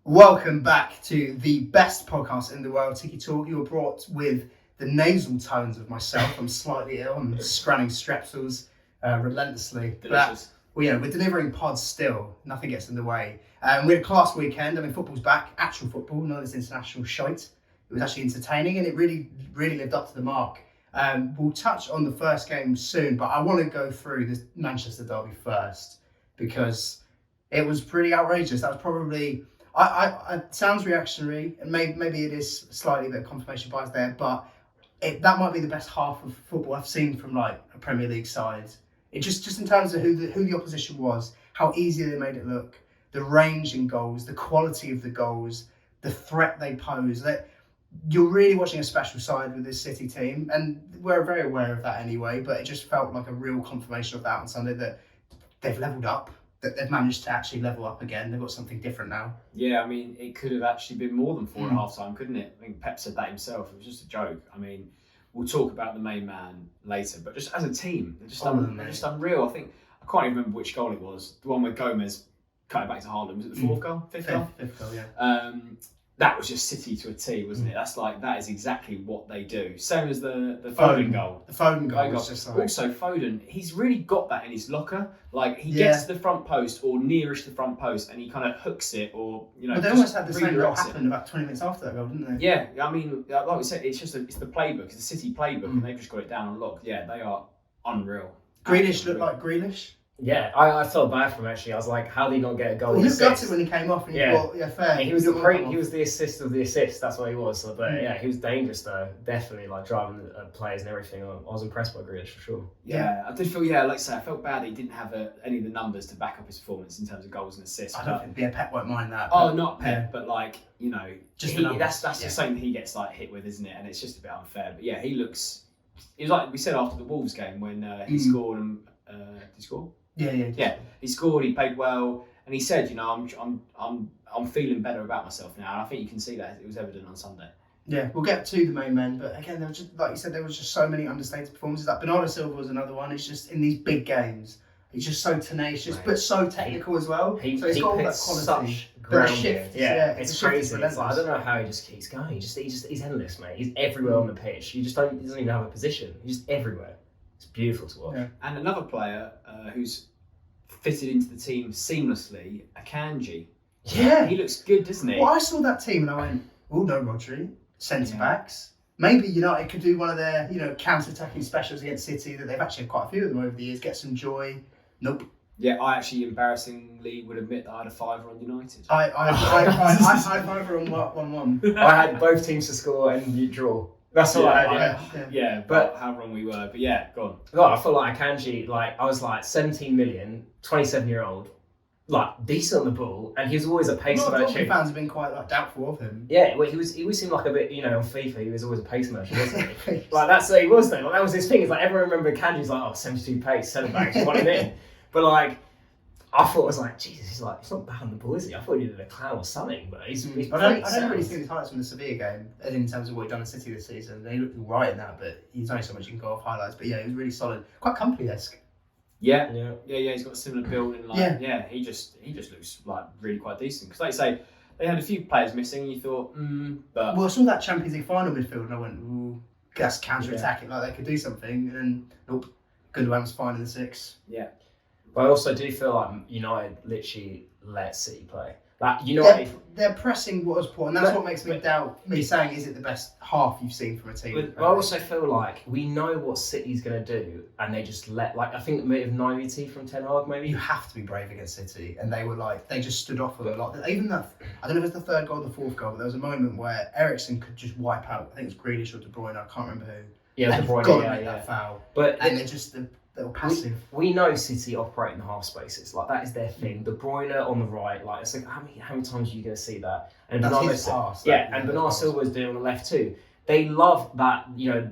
Welcome back to the best podcast in the world, TikiTalk. You were brought with the nasal tones of myself. I'm slightly ill. I'm scranning strepsils relentlessly. Delicious. But we're delivering pods still. Nothing gets in the way. We had a class weekend. I mean, football's back. Actual football, not this international shite. It was actually entertaining and it really lived up to the mark. We'll touch on the first game soon, but I want to go through this Manchester derby first because it was pretty outrageous. That was probably... it sounds reactionary, and maybe it is slightly a bit of confirmation bias there, but that might be the best half of football I've seen from like a Premier League side. It just in terms of who the opposition was, how easy they made it look, the range in goals, the quality of the goals, the threat they pose. That you're really watching a special side with this City team, and we're very aware of that anyway. But it just felt like a real confirmation of that on Sunday that they've levelled up. That they've managed to actually level up again. They've got something different now. Yeah, I mean, it could have actually been more than 4 at half time, couldn't it? I think Pep said that himself. It was just a joke. I mean, we'll talk about the main man later, but just as a team, they're just unreal. I can't even remember which goal it was. The one where Gomez cut it back to Haaland. Was it the fourth goal? Fifth goal? Fifth goal, yeah. That was just City to a T, wasn't it? That is exactly what they do. Same as the Foden goal. The Foden goal was just like... Also, Foden, he's really got that in his locker. Like, he gets to the front post or nearish the front post and he kind of hooks it or, But they almost had the same goal happen about 20 minutes after that goal, didn't they? Yeah, I mean, like we said, it's the playbook. It's the City playbook and they've just got it down on lock. Yeah, they are unreal. Grealish looked like Grealish. Yeah, I felt bad for him actually. I was like, how did he not get a goal? Well, he looked gutted when he came off and he thought, fair. He was the assist of the assist, that's what he was. So, but yeah, he was dangerous though. Definitely like driving the players and everything. I was impressed by Grealish for sure. Yeah, I did feel, like I say, I felt bad he didn't have any of the numbers to back up his performance in terms of goals and assists. I don't think Pep won't mind that. Oh, not Pep, but like, just that's the same he gets like hit with, isn't it? And it's just a bit unfair. But yeah, it was like we said after the Wolves game when he scored and did he score? Yeah. He scored. He played well, and he said, I'm feeling better about myself now. And I think you can see that it was evident on Sunday. Yeah, we'll get to the main men, but again, there was just, like you said, there was just so many understated performances. Like Bernardo Silva was another one. It's just in these big games, he's just so tenacious, but so technical as well. He so he's got all that quality. But the shift, it's crazy. It's like, I don't know how he just keeps going. He's endless, mate. He's everywhere on the pitch. He doesn't even have a position. He's just everywhere. It's beautiful to watch. Yeah. And another player who's fitted into the team seamlessly, Akanji. Yeah. He looks good, doesn't he? Well, I saw that team and I went, oh, no, Rodri. Centre-backs. Maybe United could do one of their, counter-attacking specials against City that they've actually had quite a few of them over the years. Get some joy. Nope. Yeah, I actually embarrassingly would admit that I had a fiver on United. I fiver on 1-1. I had both teams to score and you draw. That's all I had. Yeah, but how wrong we were. But yeah, go on. No, I feel like Akanji, I was 17 million, 27-year-old, decent on the ball, and he was always a pace merchant. Tottenham fans have been quite doubtful of him. Yeah, well, he always seemed like a bit, on FIFA, he was always a pace merchant, wasn't he? That's what he was though. That was his thing. It's everyone remembered Akanji's 72 pace, centre back, just want him in. But I thought it was Jesus, he's not bad on the ball, is he? I thought he needed a clown or something, but he's I don't really see the highlights from the Sevilla game in terms of what he's done in City this season. They look right in that, but he's only so much you can go off highlights. But yeah, he was really solid, quite company-esque. Yeah. He's got a similar build and he just looks really quite decent. Because like you say, they had a few players missing. And you thought, but well, I saw that Champions League final midfield and I went, ooh, that's counter-attacking, they could do something. And then nope, Gundogan's fine in the six. Yeah. But I also do feel like United literally let City play. United, they're pressing what was poor, and that's what makes me doubt me saying, is it the best half you've seen from a team? But I also feel like we know what City's going to do, and they just let, I think a bit of naivety from Ten Hag maybe. You have to be brave against City, and they were they just stood off with a lot. Even that, I don't know if it's the third goal or the fourth goal, but there was a moment where Eriksen could just wipe out, I think it was Grealish or De Bruyne, I can't remember who. Yeah, De Bruyne, got to make that foul. But and they're just... They were passive. We know City operate in half spaces. That is their thing. De Bruyne on the right. It's how many times are you going to see that? And that's his pass. And Bernardo Silva is doing on the left too. They love that,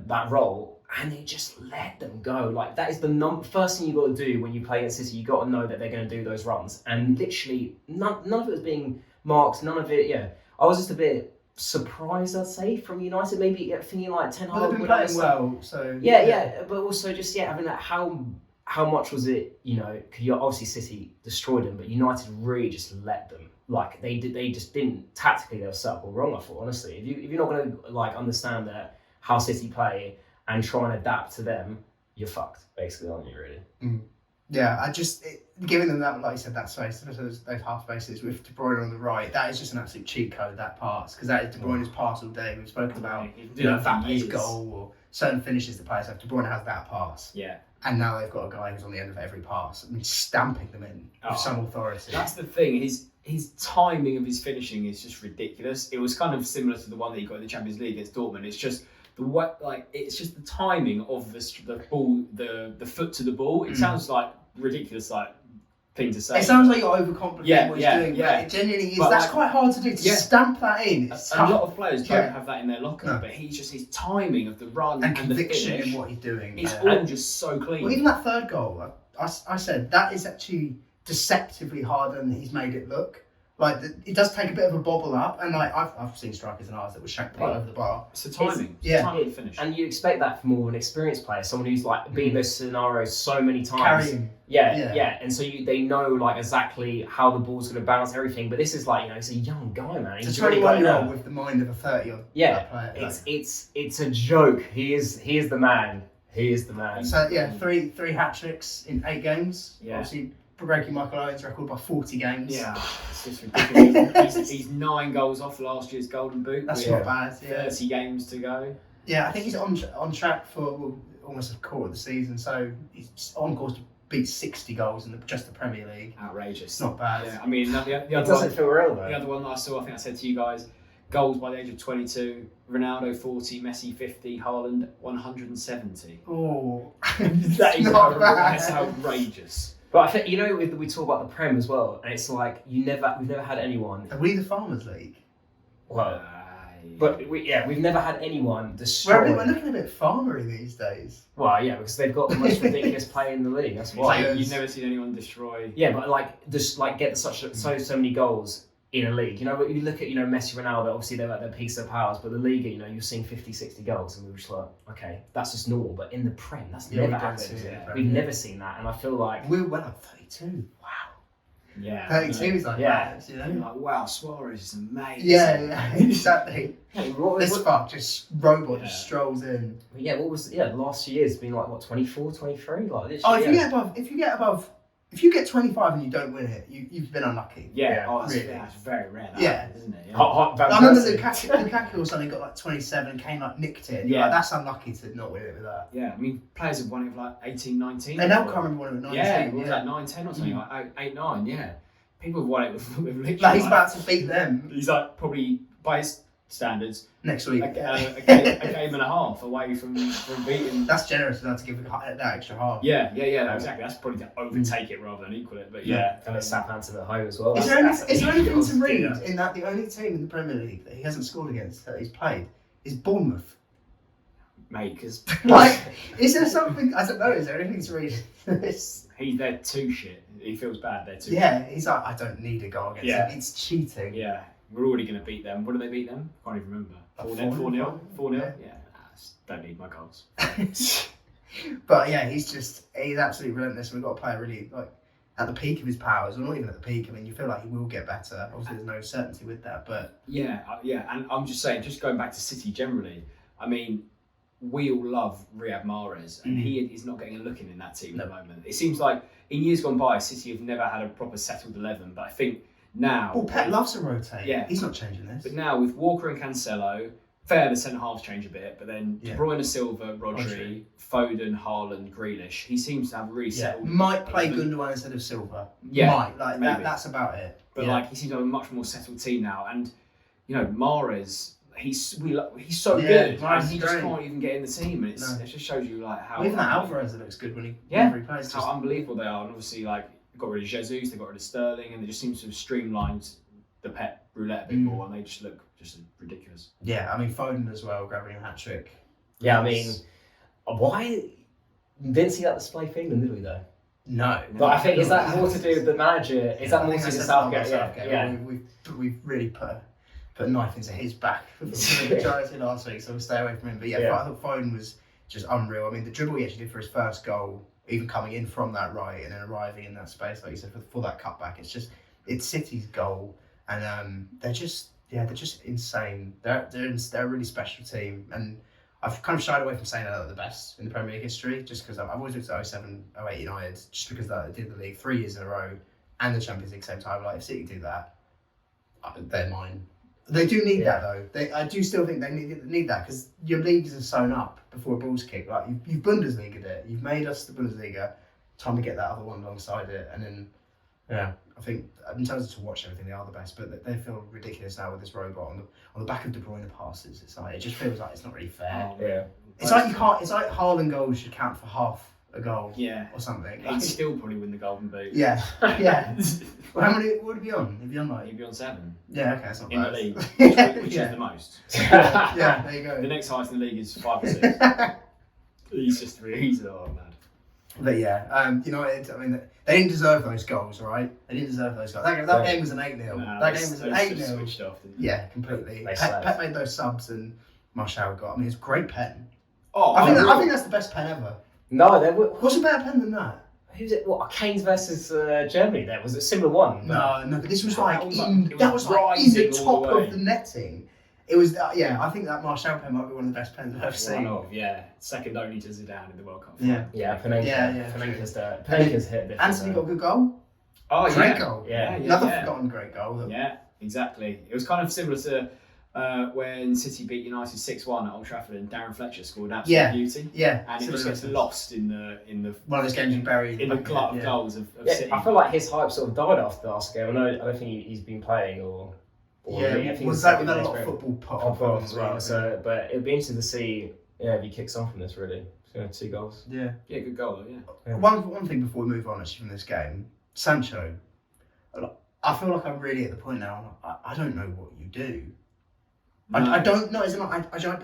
that role, and they just let them go. That is the first thing you got to do when you play against City. You got to know that they're going to do those runs. And literally, none of it was being marked. None of it. Yeah, I was just a bit surprised, I'd say, from United. Maybe thinking Ten Hag. But they've been playing well, so but also just having that how much was it? Because obviously City destroyed them, but United really just let them like they just didn't tactically, they were set up all wrong. I thought, honestly, if you're not going to like understand that how City play and try and adapt to them, you're fucked, basically, aren't you? Really? Yeah, giving them that, like you said, that space, those half spaces with De Bruyne on the right, that is just an absolute cheat code, that pass, because that is De Bruyne's pass all day. We've spoken about Mbappe's goal or certain finishes the players have. De Bruyne has that pass. Yeah. And now they've got a guy who's on the end of every pass and he's stamping them in with some authority. That's the thing. His timing of his finishing is just ridiculous. It was kind of similar to the one that he got in the Champions League against Dortmund. It's just it's just the timing of the ball, the foot to the ball. It sounds like ridiculous, like thing to say. It sounds like you're overcomplicating what he's doing. Yeah. But it genuinely is. But that's quite hard to do. To stamp that in. A lot of players don't have that in their locker, but his timing of the run and conviction the finish in what he's doing. It's all just so clean. Well, even that third goal, I said that is actually deceptively harder than he's made it look. Like it does take a bit of a bobble up, and like I've seen strikers and ours that were shanked right over the bar. It's the timing. It's the timing of the finish. And you expect that from more of an experienced player, someone who's like been in those scenarios so many times. Carrying. Yeah. And so they know like exactly how the ball's going to bounce everything. But this is like, he's a young guy, man. He's a 21-year-old with the mind of a 30-year-old player. It's a joke. He is the man. He is the man. So three hat tricks in 8 games. Yeah. Obviously, breaking Michael Owen's record by 40 games. Yeah, it's just ridiculous. he's 9 goals off last year's Golden Boot. That's not bad. 30 games to go. Yeah, I think he's on track for almost a quarter of the season. So he's on course to beat 60 goals in just the Premier League. Outrageous. It's not bad. Yeah, I mean, the other it doesn't feel real though. The other one that I saw, I think I said to you guys, goals by the age of 22. Ronaldo 40, Messi 50, Haaland 170. Oh, that is not bad. That's outrageous. But I think we talk about the Prem as well, and it's like we've never had anyone. Are we the Farmers League? Well, but we've never had anyone destroy. We're looking a bit farmery these days. Well, yeah, because they've got the most ridiculous player in the league. That's why. You've never seen anyone destroy. Yeah, but get so many goals in a league. You look at Messi, Ronaldo. Obviously they're at their peaks of powers, but the league, you're seeing 50, 60 goals, and we were just like, okay, that's just normal. But in the Prem, that's never happened. We've never seen that, and I feel like we went up 32. Wow. Yeah. 32 is like mad, You're like, wow, Suarez is amazing. Yeah, exactly. hey, just robot just strolls in. Yeah, the last few years it's been like what 24, 23, like this. Oh, if you get 25 and you don't win it, you've been unlucky. Yeah, really. That's very rare. Isn't it? Yeah. I remember Lukaku or something got like 27, came like nicked it. Yeah, like, that's unlucky to not win it with that. Yeah, I mean players have won it with like 18, 19. They now can't remember one with 19. Yeah, it was like 9, 10 or something, like 8, 9. Yeah, people have won it with literally. Like he's about to beat them. He's like probably by his standards next week. A game and a half away from beating. That's generous enough to give that extra half. Yeah, exactly. That's probably to overtake it rather than equal it. But and it's Southampton at home as well. Is there anything to read in that the only team in the Premier League that he hasn't scored against that he's played is Bournemouth? Mate, because is there something? I don't know. Is there anything to read in this? They're too shit. He feels bad. They're too. Yeah, he's like, I don't need a goal against him. It's cheating. Yeah. We're already going to beat them. What did they beat them? Can't even remember. 4-0? 4-0? Yeah. Don't need my goals. But yeah, he's absolutely relentless. We've got a player really at the peak of his powers, or not even at the peak. I mean, you feel like he will get better. Obviously, there's no certainty with that, but yeah. And I'm just saying, just going back to City generally. I mean, we all love Riyad Mahrez, and he is not getting a look in that team at the moment. It seems like in years gone by, City have never had a proper settled 11. But I think now, Pep loves to rotate. Yeah, he's not changing this. But now with Walker and Cancelo, the centre halves change a bit, but then De Bruyne, Silva, Rodri, Foden, Haaland, Grealish. He seems to have really settled. Might play Gundogan instead of Silva. Yeah, might that's about it. But he seems to have a much more settled team now, and Mahrez. He's so good. And he just can't even get in the team. And it just shows you how. Even that Alvarez looks good when he plays. How unbelievable they are, and obviously got rid of Jesus, they got rid of Sterling, and they just seem to have streamlined the Pep roulette a bit more, and they just look just ridiculous. Yeah, I mean Foden as well, grabbing a hat trick. Yeah, I mean, why didn't see that display for England, did we though? No. But I think is that more to do with the manager? Is that more to do with Southgate? Yeah. We've really put a knife into his back for the majority last week, so we'll stay away from him. But I thought Foden was just unreal. I mean, the dribble he actually did for his first goal, even coming in from that right and then arriving in that space, like you said, for that cutback, it's City's goal. and they're just insane. They're a really special team, and I've kind of shied away from saying that they're the best in the Premier League history, just because I've always looked at 07, 08 United, just because they did the league 3 years in a row and the Champions League same time. Like if City do that, they're mine. They do need that though. I do still think they need that because your leagues are sewn up before a ball's kicked. Like you've Bundesliga it. You've made us the Bundesliga. Time to get that other one alongside it, and then I think in terms of to watch everything, they are the best. But they feel ridiculous now with this robot on the back of De Bruyne passes. It's like it just feels like it's not really fair. It's like you can't. It's like HAALAND goals should count for half a goal. Or something. He'd still probably win the Golden Boot. Yeah. Well, how many would he be on? He'd be on like. He'd be on 7. Yeah, okay, that's not in bad. the league, which is the most. Yeah, there you go. The next highest in the league is 5 or 6. He's mad. But United, I mean, they didn't deserve those goals, right? They didn't deserve those goals. That game was an 8-0. That game was an 8-0. Switched off, didn't it? Yeah, completely. Pep made those subs and Martial got. I mean, it's a great pen. Oh, I think that's the best pen ever. No, What's a better pen than that? Who's it? What, Keynes versus Germany? There was a similar one. No, but this was like in the rising all top the way. of the netting. It was I think that Martial pen might be one of the best pens I've ever seen. Second only to Zidane in the World Cup. Panenka's hit it. Anthony got a good goal. Oh, Great goal. Yeah. Another forgotten great goal. Yeah, exactly. It was kind of similar to when City beat United 6-1 at Old Trafford and Darren Fletcher scored an absolute beauty. Yeah. And it just gets lost in the one of those games you buried in the glut of goals of City. I feel like his hype sort of died after the last game. I don't think he's been playing or was that with a lot of football pop off as well. So, but it'd be interesting to see if he kicks on from this really. 2 goals. Yeah, good goal though. One thing before we move on actually from this game, Sancho. I feel like I'm really at the point now. I don't know what you do. No. I don't know. I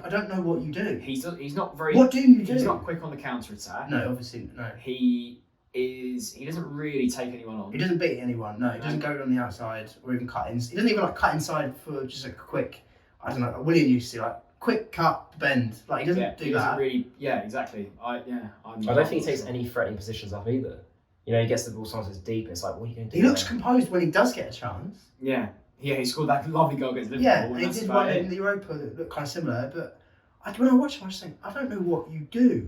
don't know what you do. He's not very. What do you do? He's not quick on the counter attack. No, obviously no. He doesn't really take anyone on. He doesn't beat anyone. No, he doesn't go on the outside or even cut in. He doesn't even cut inside for just a quick. I don't know. William used to quick cut bend. Like he doesn't do that. Really. Yeah, exactly. I don't think he takes any threatening positions up either. He gets the ball sometimes it's deep. It's like, what are you going to do? He looks composed when he does get a chance. Yeah, he scored that lovely goal against Liverpool. Yeah, and he did one in the Europa that looked kind of similar. But when I watch him, I just think, I don't know what you do.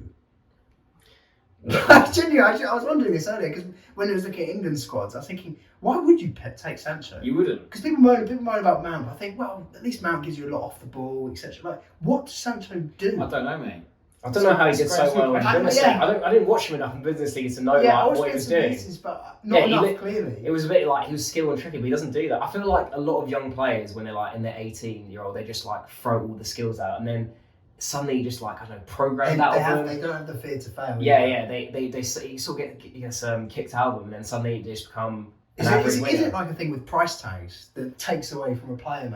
Genuinely, I was wondering this earlier because when I was looking at England squads, I was thinking, why would you take Sancho? You wouldn't, because people moan about Mount. But I think, well, at least Mount gives you a lot off the ball, etc. Like, what does Sancho do? I don't know, mate. I don't know how he did so well in Bundesliga. I didn't watch him enough in Bundesliga to know what he was doing. Pieces, but not enough, clearly. It was a bit like he was skilled and tricky, but he doesn't do that. I feel like a lot of young players, when they're like in their 18-year-old, they just like throw all the skills out, and then suddenly just like, I don't know, program that of them. They don't have the fear to fail. They sort of gets kicked out of them, and then suddenly they just become. Is it like a thing with price tags that takes away from a player?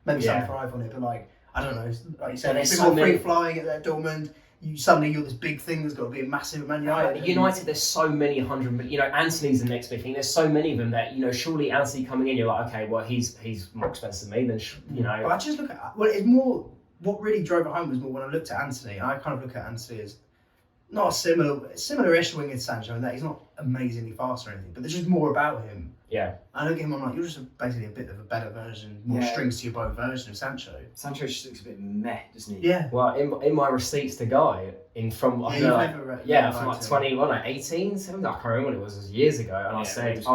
Maybe some thrive on it, but like. I don't know, like you said, it's more free flying at Dortmund. You're this big thing that's got to be a massive Man United. United, there's so many Anthony's the next big thing. There's so many of them that surely Anthony coming in, you're like, okay, well he's more expensive than me, then But I just look at it's more what really drove it home was more when I looked at Anthony. I kind of look at Anthony as not a similar-ish wing as Sancho in that he's not amazingly fast or anything, but there's just more about him. Yeah. I look at him, I'm like, you're just basically a bit of a better version, more strings to your bow version of Sancho. Sancho just looks a bit meh, doesn't he? Yeah. Well, in my receipts to Guy, from like 18, 17, I can't remember when it was years ago, and I said, and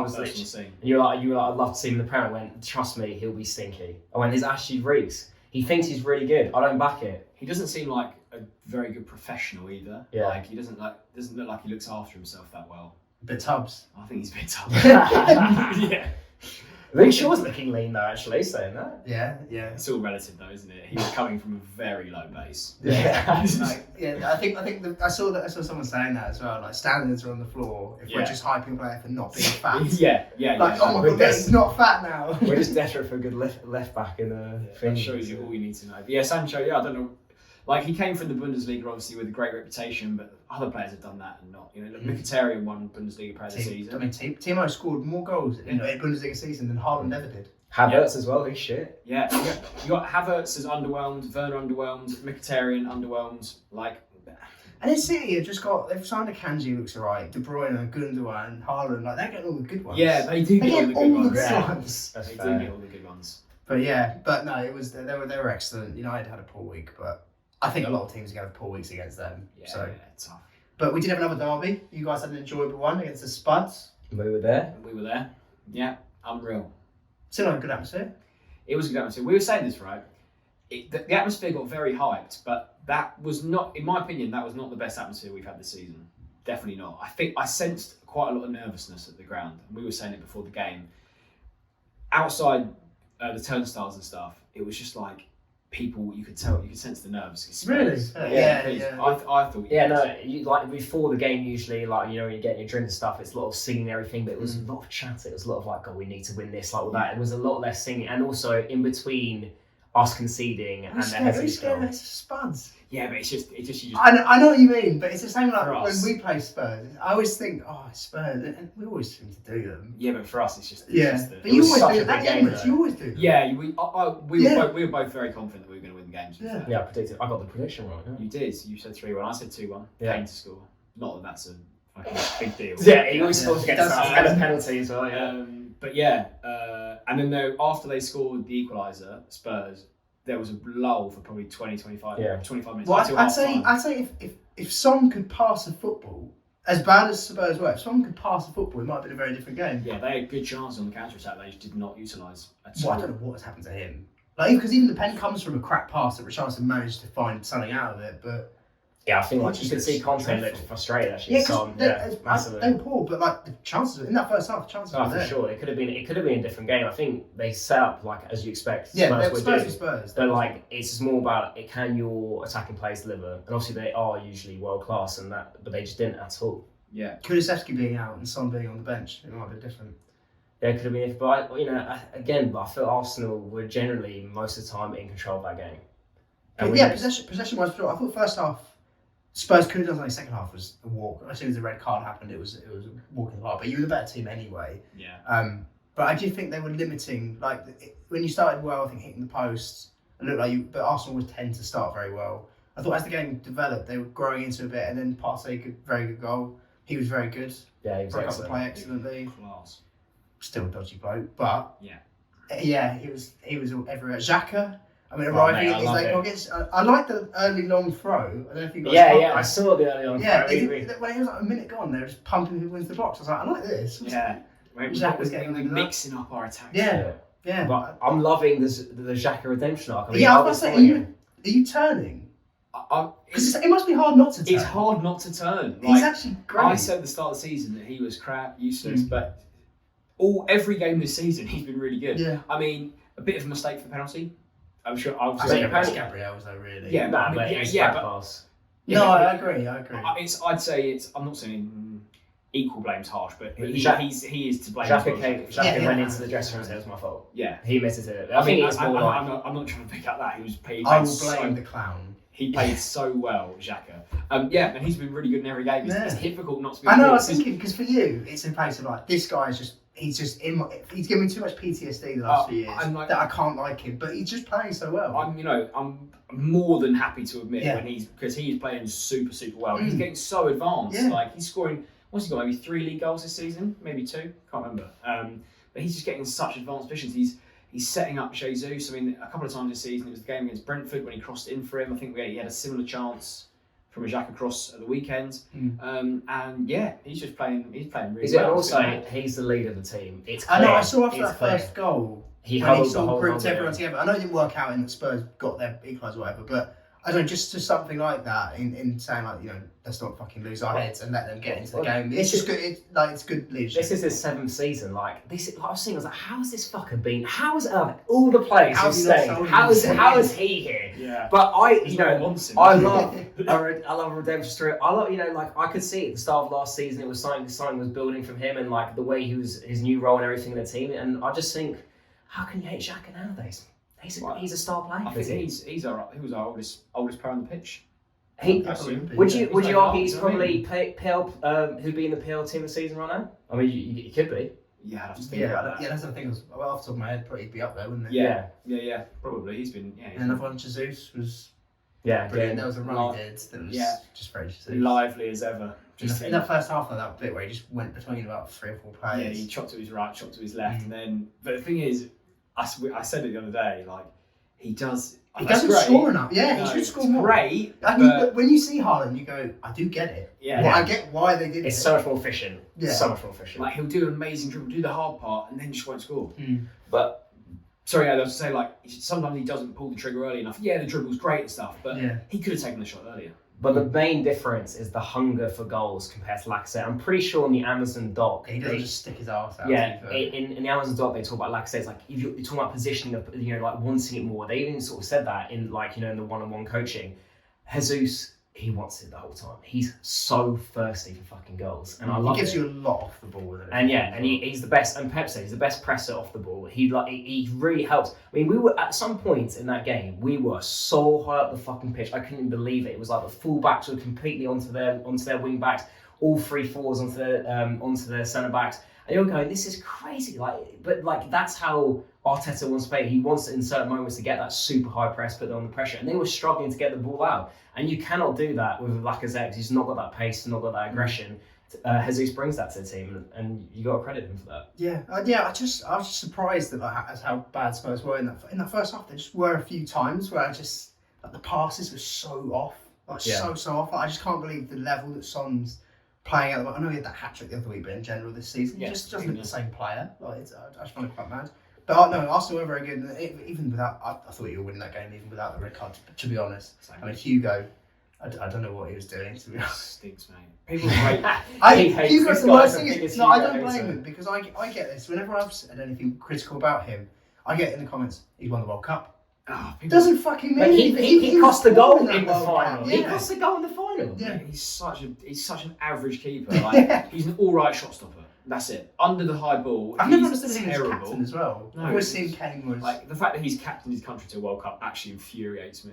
you were like, I'd love to see him in the Prem. I went, trust me, he'll be stinky. I went, his attitude reeks. He thinks he's really good. I don't back it. He doesn't seem like a very good professional either. Yeah. Like he doesn't look like he looks after himself that well. A bit Tubbs. I think he's a bit Tubbs. Yeah. Luke Shaw's looking lean though, actually, saying that. Yeah. It's all relative though, isn't it? He was coming from a very low base. Yeah. I think I saw someone saying that as well. Like standards are on the floor if we're just hyping a player for not being fat. Yeah. Oh my god, he's not fat now. We're just desperate for a good left back in the that shows you all you need to know. But Sancho, I don't know. Like he came from the Bundesliga obviously with a great reputation, but other players have done that and not. Mkhitaryan won Bundesliga player of the season. I mean, Timo scored more goals in a Bundesliga season than Haaland ever did. Havertz as well, he's shit. Yeah, you got Havertz as underwhelmed, Werner underwhelmed, Mkhitaryan underwhelmed. Like, And then City have just they've signed a Kanji, looks alright. De Bruyne, Gundogan, Haaland, like they're getting all the good ones. Yeah, they do get all the good ones. That's They fair. do get all the good ones. But no, it was they were excellent. United had a poor week, but I think a lot of teams are going to have poor weeks against them. Yeah, So, tough. but we did have another derby. You guys had an enjoyable one against the Spuds. We were there. We were there. Yeah, unreal. Still had a good atmosphere. It was a good atmosphere. We were saying this, right? The atmosphere got very hyped, but that was not, in my opinion, that was not the best atmosphere we've had this season. Definitely not. I think I sensed quite a lot of nervousness at the ground, and we were saying it before the game. Outside the turnstiles and stuff, it was just like people. You could sense the nerves. It's Really? Yeah. I thought. Yeah, no, like before the when you're getting your drink and stuff, it's a lot of singing and everything, but it was a lot of chat. It was a lot of like, oh, we need to win this, like all that. It was a lot less singing, and also in between us conceding and the Who's scared of Spuds? Yeah, but it's just you just. I know what you mean, but it's the same like For when us. we play Spurs. I always think, Spurs, and we always seem to do them. Yeah, but for us, it's just. But you always such do a it. At big game, Emirates, you always do them. Yeah, we were both very confident that we were going to win the game. Yeah. Yeah, I predicted. I got the prediction right. Yeah. You did. You said 3-1. I said 2-1. Yeah. Kane to score. Not that that's a fucking big deal. Yeah, he always scores Yeah, against us. does. And a penalty as well. Yeah. But yeah, and then after they scored the equaliser, Spurs, there was a lull for probably 25 minutes. Well, until I'd half-time. say if Son could pass a football, as bad as Spurs were, if Son could pass a football, it might have been a very different game. Yeah, they had good chances on the counter attack. They just did not utilise at Well, I all. don't know what has happened to him. Like, because even the pen comes from a crack pass that Richarlison managed to find something out of it, but Yeah, I think like It you could just see looks Conte dreadful. looked frustrated actually. Son, massively. they were poor, but like the chances in that first half, the chances Oh, were for there. sure. It could have been a different game. I think they set up like as you expect. Yeah, Spurs would Spurs do. were Spurs. But like it's just more about can your attacking players deliver, and obviously they are usually world class, but they just didn't at all. Yeah. Kulusevski being out and Son being on the bench, it might have been different. Yeah, it could have been. But I feel Arsenal were generally most of the time in control of that game. And Possession wise, I thought first half Spurs could have done something. Second half was a walk. As soon as the red card happened, it was a walk in the park. But you were the better team anyway. Yeah. But I do think they were limiting. Like when you started well, I think hitting the post, it looked like you. But Arsenal would tend to start very well. I thought as the game developed, they were growing into a bit, and then Partey, very good goal. He was very good. Yeah, he was Broke up the excellent. play excellently. Class. Still a dodgy bloke, but Yeah. he was everywhere. Xhaka. I mean, Oh, arriving mate, I in his love late it. pockets. I like the early long throw. I don't know if you guys. Yeah, I saw the early on. Yeah, Yeah, when it was like a minute gone, they were just pumping who wins the box. I was like, I like this. Yeah. Jack was getting We're on that. mixing up our attacks. Yeah. But I'm loving the Xhaka redemption arc. I mean, Yeah, I I was was going to say, following are you turning? Because It's, it must be hard not to turn. it's hard not to turn. He's actually great. I said at the start of the season that he was crap, useless, but every game this season he's been really good. Yeah. I mean, a bit of a mistake for the penalty. I'm sure. I Obviously, think it's Gabriel's though, really. Yeah, Nah, I mean, but it's yeah, back but- pass. No, but- I agree. I'd say it's. I'm not saying equal blame's harsh, but he is to blame. as well. Xhaka went into the dressing room and said it was my fault. Yeah. He admitted it. I mean, it's more like I'm not trying to pick up that. He I played will blame the clown. He played so well, Xhaka. And he's been really good in every game. It's Yeah. difficult not to be. I know. I good was thinking because for you, it's a case of like this guy's just. He's given me too much PTSD the last few years that I can't like him. But he's just playing so well. I'm more than happy to admit Yeah. when because he's playing super well. He's getting so advanced. Yeah. Like he's scoring. What's he got? Maybe 3 league goals this season, maybe 2. Can't remember. But he's just getting such advanced positions. He's setting up Jesus. I mean, a couple of times this season, it was the game against Brentford when he crossed in for him. I think he had a similar chance from a Xhaka cross at the weekend. And yeah, he's playing really well. And also, he's the leader of the team. It's clear. I know. I saw after It's that clear. first goal He when he huddled the sort of whole grouped time everyone together. together. I know it didn't work out and that Spurs got their equaliser or whatever, but I don't know, just something like that in saying like let's not fucking lose our heads and let them get into the game. It's just good. It's good leadership. This is his 7th season. Like I was saying, I was like, how has this fucking been? How is all the players who stayed? How is he here? Yeah. But No one wants him. I love a redemption story. I love like I could see at the start of last season it was something was building from him and like the way he was his new role and everything in the team. And I just think, how can you hate Xhaka nowadays? He's a star player. I think he was our oldest player on the pitch. Would you argue he's probably PL who'd be in the PL team this season right now? I mean, you could be. Yeah, I'd have to think Yeah, about that. that's the thing. Well, off the top of my head, probably he'd be up there, wouldn't it? Yeah, probably. He's been. And another one, Jesus was. Yeah, brilliant. again, There was a run he did that was just very lively as ever. In that first half of that bit where he just went between about 3 or 4 players. Yeah, he chopped to his right, chopped to his left, and then. But the thing is, I said it the other day. Like he doesn't score enough. Yeah, he should score more. Great. And when you see Haaland, you go, I do get it. Yeah. Well, I get why they did it. It's so much more efficient. Yeah. So much more efficient. Like he'll do an amazing dribble, do the hard part, and then just won't score. But sorry, I was to say like sometimes he doesn't pull the trigger early enough. Yeah, the dribble's great and stuff, but he could have taken the shot earlier. But the main difference is the hunger for goals compared to Lacazette. I'm pretty sure in the Amazon doc, he doesn't just stick his arse out. Yeah, in the Amazon doc they talk about Lacazette. It's like if you're talking about positioning, like wanting it more. They even sort of said that in in the one-on-one coaching. Jesus, he wants it the whole time. He's so thirsty for fucking goals, and I love it. He gives you a lot off the ball, doesn't he? And he's the best. And Pep said he's the best presser off the ball. He really helps. I mean, we were at some points in that game, we were so high up the fucking pitch. I couldn't believe it. It was like the full-backs were completely onto their wing backs, all 3-4s onto their centre backs. And you're going, this is crazy. But that's how Arteta wants to play. He wants in certain moments to get that super high press, put them on the pressure, and they were struggling to get the ball out. And you cannot do that with Lacazette. He's not got that pace, not got that aggression. Jesus brings that to the team, and you got to credit him for that. Yeah. I was just surprised at how bad Spurs were in that first half. There just were a few times where the passes were so off, so off. I just can't believe the level that Son's playing at. I know he had that hat trick the other week, but in general this season, he just doesn't look the same player. I just find it quite mad. But no, Arsenal were very good. Even without, I thought you were winning that game even without the red card. To be honest, I mean Hugo, I don't know what he was doing. To be honest, stinks, mate. People hate. Hugo's the worst thing. I don't blame him because I get this. Whenever I've said anything critical about him, I get in the comments. He's won the World Cup. Doesn't fucking mean he cost the goal in the final. Yeah. He cost the goal in the final. Yeah, he's such an average keeper. He's an all right shot stopper. That's it. Under the high ball, I've never understood him as captain as well. No, I've always seen Kane was the fact that he's captained his country to a World Cup actually infuriates me.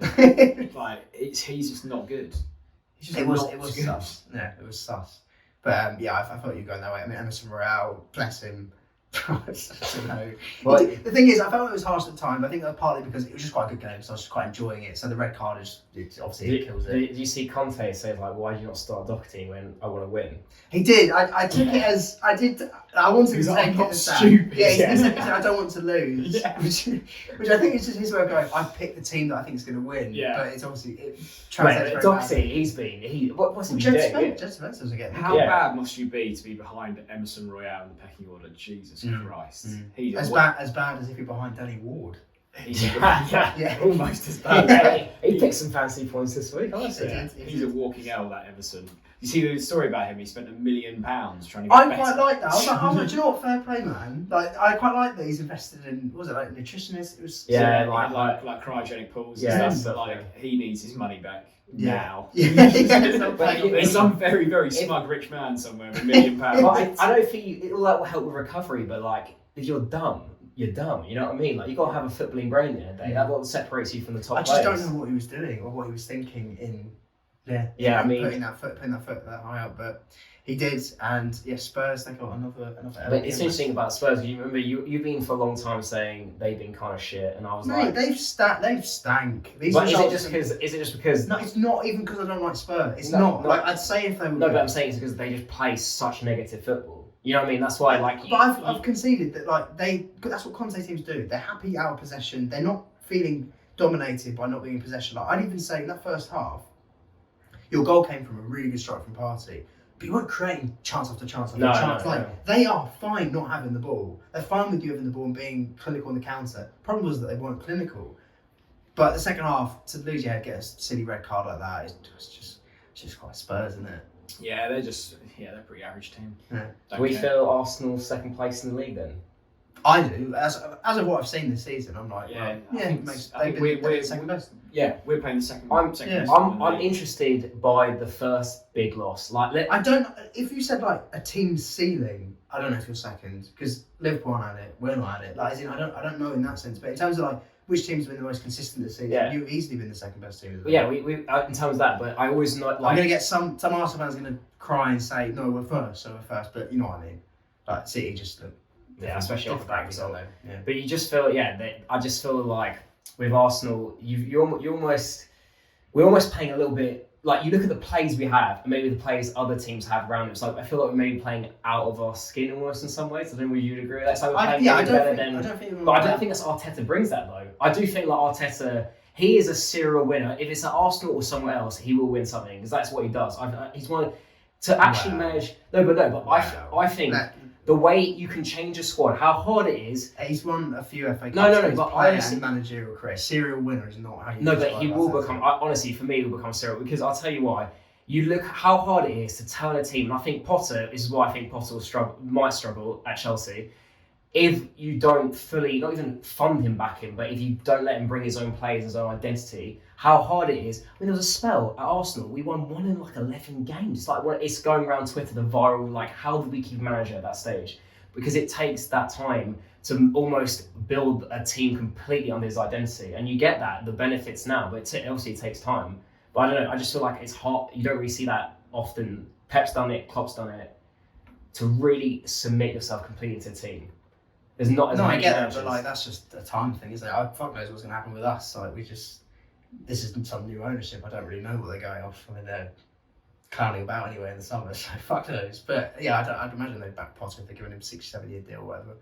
He's just not good. It was sus. Yeah, it was sus. But I thought you were going that way. I mean, Emerson Royale, bless him. I don't know. The thing is, I felt it was harsh at the time, but I think that was partly because it was just quite a good game, so I was just quite enjoying it. So the red card obviously kills it. Did you see Conte say why did you not start Doherty when I want to win? He did. I took it as I wanted to take it as that. Stupid. Yeah, he said I don't want to lose. Yeah. Which I think is just his way of going. I picked the team that I think is going to win. Yeah. But it's obviously translates Doherty. What's he doing? Jets Spencer's again. How bad must you be to be behind Emerson Royale in the pecking order? Jesus Christ. As bad as if you're behind Danny Ward. Almost as bad. He picked some fancy points this week, honestly. He's a walking L, that Emerson. You see the story about him? He spent £1 million trying to get I better. quite like that. I was like, do you know what? Fair play, man. I quite like that he's invested in. What was it like nutritionist? It was like cryogenic pools and stuff. But he needs his money back. Now. There's some very, very smug rich man somewhere with £1 million. I don't think that will help with recovery, but if you're dumb, you're dumb. You know what I mean? You got to have a footballing brain the other day. That's what separates you from the top players. I just don't know what he was doing or what he was thinking in. I mean, putting that foot that high up, but he did, and Spurs they got another. But it's interesting about Spurs. You remember you've been for a long time saying they've been kind of shit, and I was they've stank. But is it just because? No, it's not even because I don't like Spurs. It's not. I'd say if they were. No, but I'm saying it's because they just play such negative football. You know what I mean? That's why, But I've conceded that that's what Conte teams do. They're happy out of possession. They're not feeling dominated by not being in possession. I'd even say in that first half. Your goal came from a really good strike from Partey, but you weren't creating chance after chance after chance. They are fine not having the ball. They're fine with you having the ball and being clinical on the counter. Problem was that they weren't clinical. But the second half, to lose your head, get a silly red card like that, it's just quite Spurs, isn't it? Yeah, they're a pretty average team. Yeah. Do we feel Arsenal second place in the league then? I do. As of what I've seen this season, I'm like, I think we're second best. Yeah, we're playing the second. I'm interested by the first big loss. I don't. If you said a team ceiling, I don't know if you're second because Liverpool aren't at it. We're not at it. I don't know in that sense. But in terms of which team's been the most consistent this season, you've easily been the second best team. We in terms of that. But I always know. I'm gonna get some Arsenal fans are gonna cry and say no, we're first, so we're first. But you know what I mean. City just. Especially off the back result. Yeah. But you just feel, I just feel like with Arsenal, you almost we're almost playing a little bit, like you look at the plays we have, and maybe the plays other teams have around us. Like I feel like we're maybe playing out of our skin almost in some ways. I don't know if you'd agree with that. It's like we're playing better than. But I don't think that's Arteta brings that though. I do think like Arteta, he is a serial winner. If it's at Arsenal or somewhere else, he will win something because that's what he does. He's one to actually manage. I think. The way you can change a squad, how hard it is. He's won a few FA Cups. No, but honestly, managerial career. Serial winner is not how you. No, but he will become. Honestly, for me, he will become serial because I'll tell you why. You look how hard it is to turn a team, and I think Potter. This is why I think Potter might struggle at Chelsea. If you don't fully, not even fund him back in, but if you don't let him bring his own players, his own identity, how hard it is. I mean, there was a spell at Arsenal. We won 1 in like 11 games. It's like it's going around Twitter, the viral, like, how did we keep manager at that stage? Because it takes that time to almost build a team completely under his identity. And you get that, the benefits now, but obviously it takes time. But I don't know, I just feel like it's hard. You don't really see that often. Pep's done it, Klopp's done it. To really submit yourself completely to a team. There's not as many I get that, managers. but like that's just a time thing, isn't it? Fuck knows what's going to happen with us. Like this is some new ownership. I don't really know what they're going off. I mean, they're clowning about anyway in the summer, so fuck knows. But yeah, I'd imagine they'd back Potter if they're giving him 6-7 year deal or whatever,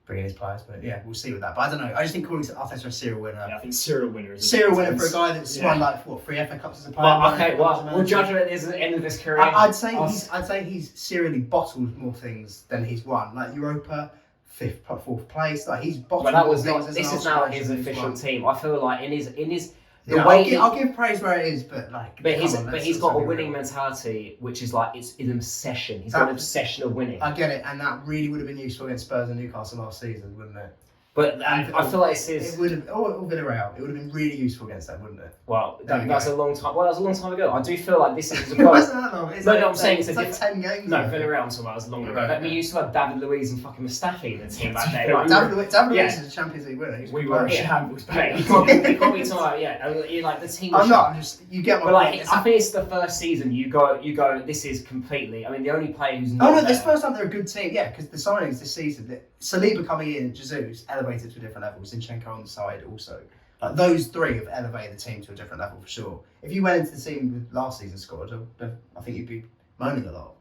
bringing his players. But yeah, we'll see with that. But I don't know. I just think calling Arteta a serial winner. Yeah, I think serial winner is serial winner for a guy that's won like 3 FA Cups as a player. Well, we'll judge him at the end of his career. I'd say he's serially bottled more things than he's won, like Europa. 4th place, like he's bottled. But that was not. This is now his official team. I feel like in his the way I'll give praise where it is, but like. But he's got a winning mentality, which is like it's an obsession. He's got an obsession of winning. I get it, and that really would have been useful against Spurs and Newcastle last season, wouldn't it? But I feel like it would have. Villarreal. It would have been really useful against them, wouldn't it? Well, that's a long time. Well, that was a long time ago. I do feel like this is. It wasn't that long. I'm saying it's like 10 games. No, Villarreal. I'm talking about as long ago. Right, We used to have David Luiz and fucking Mustafi in the team that day. David Luiz is a Champions League winner. We were a shambles. You probably talking about like the team. I'm not. You get my. But like, I think it's the first season. You go. This is completely. I mean, the only player who's not. Oh no, this first time they're a good team. Yeah, because the signings this season, Saliba coming in, Jesus elevated to a different level. Zinchenko on the side also. Like those 3 have elevated the team to a different level for sure. If you went into the team with last season's squad, I think you'd be moaning a lot.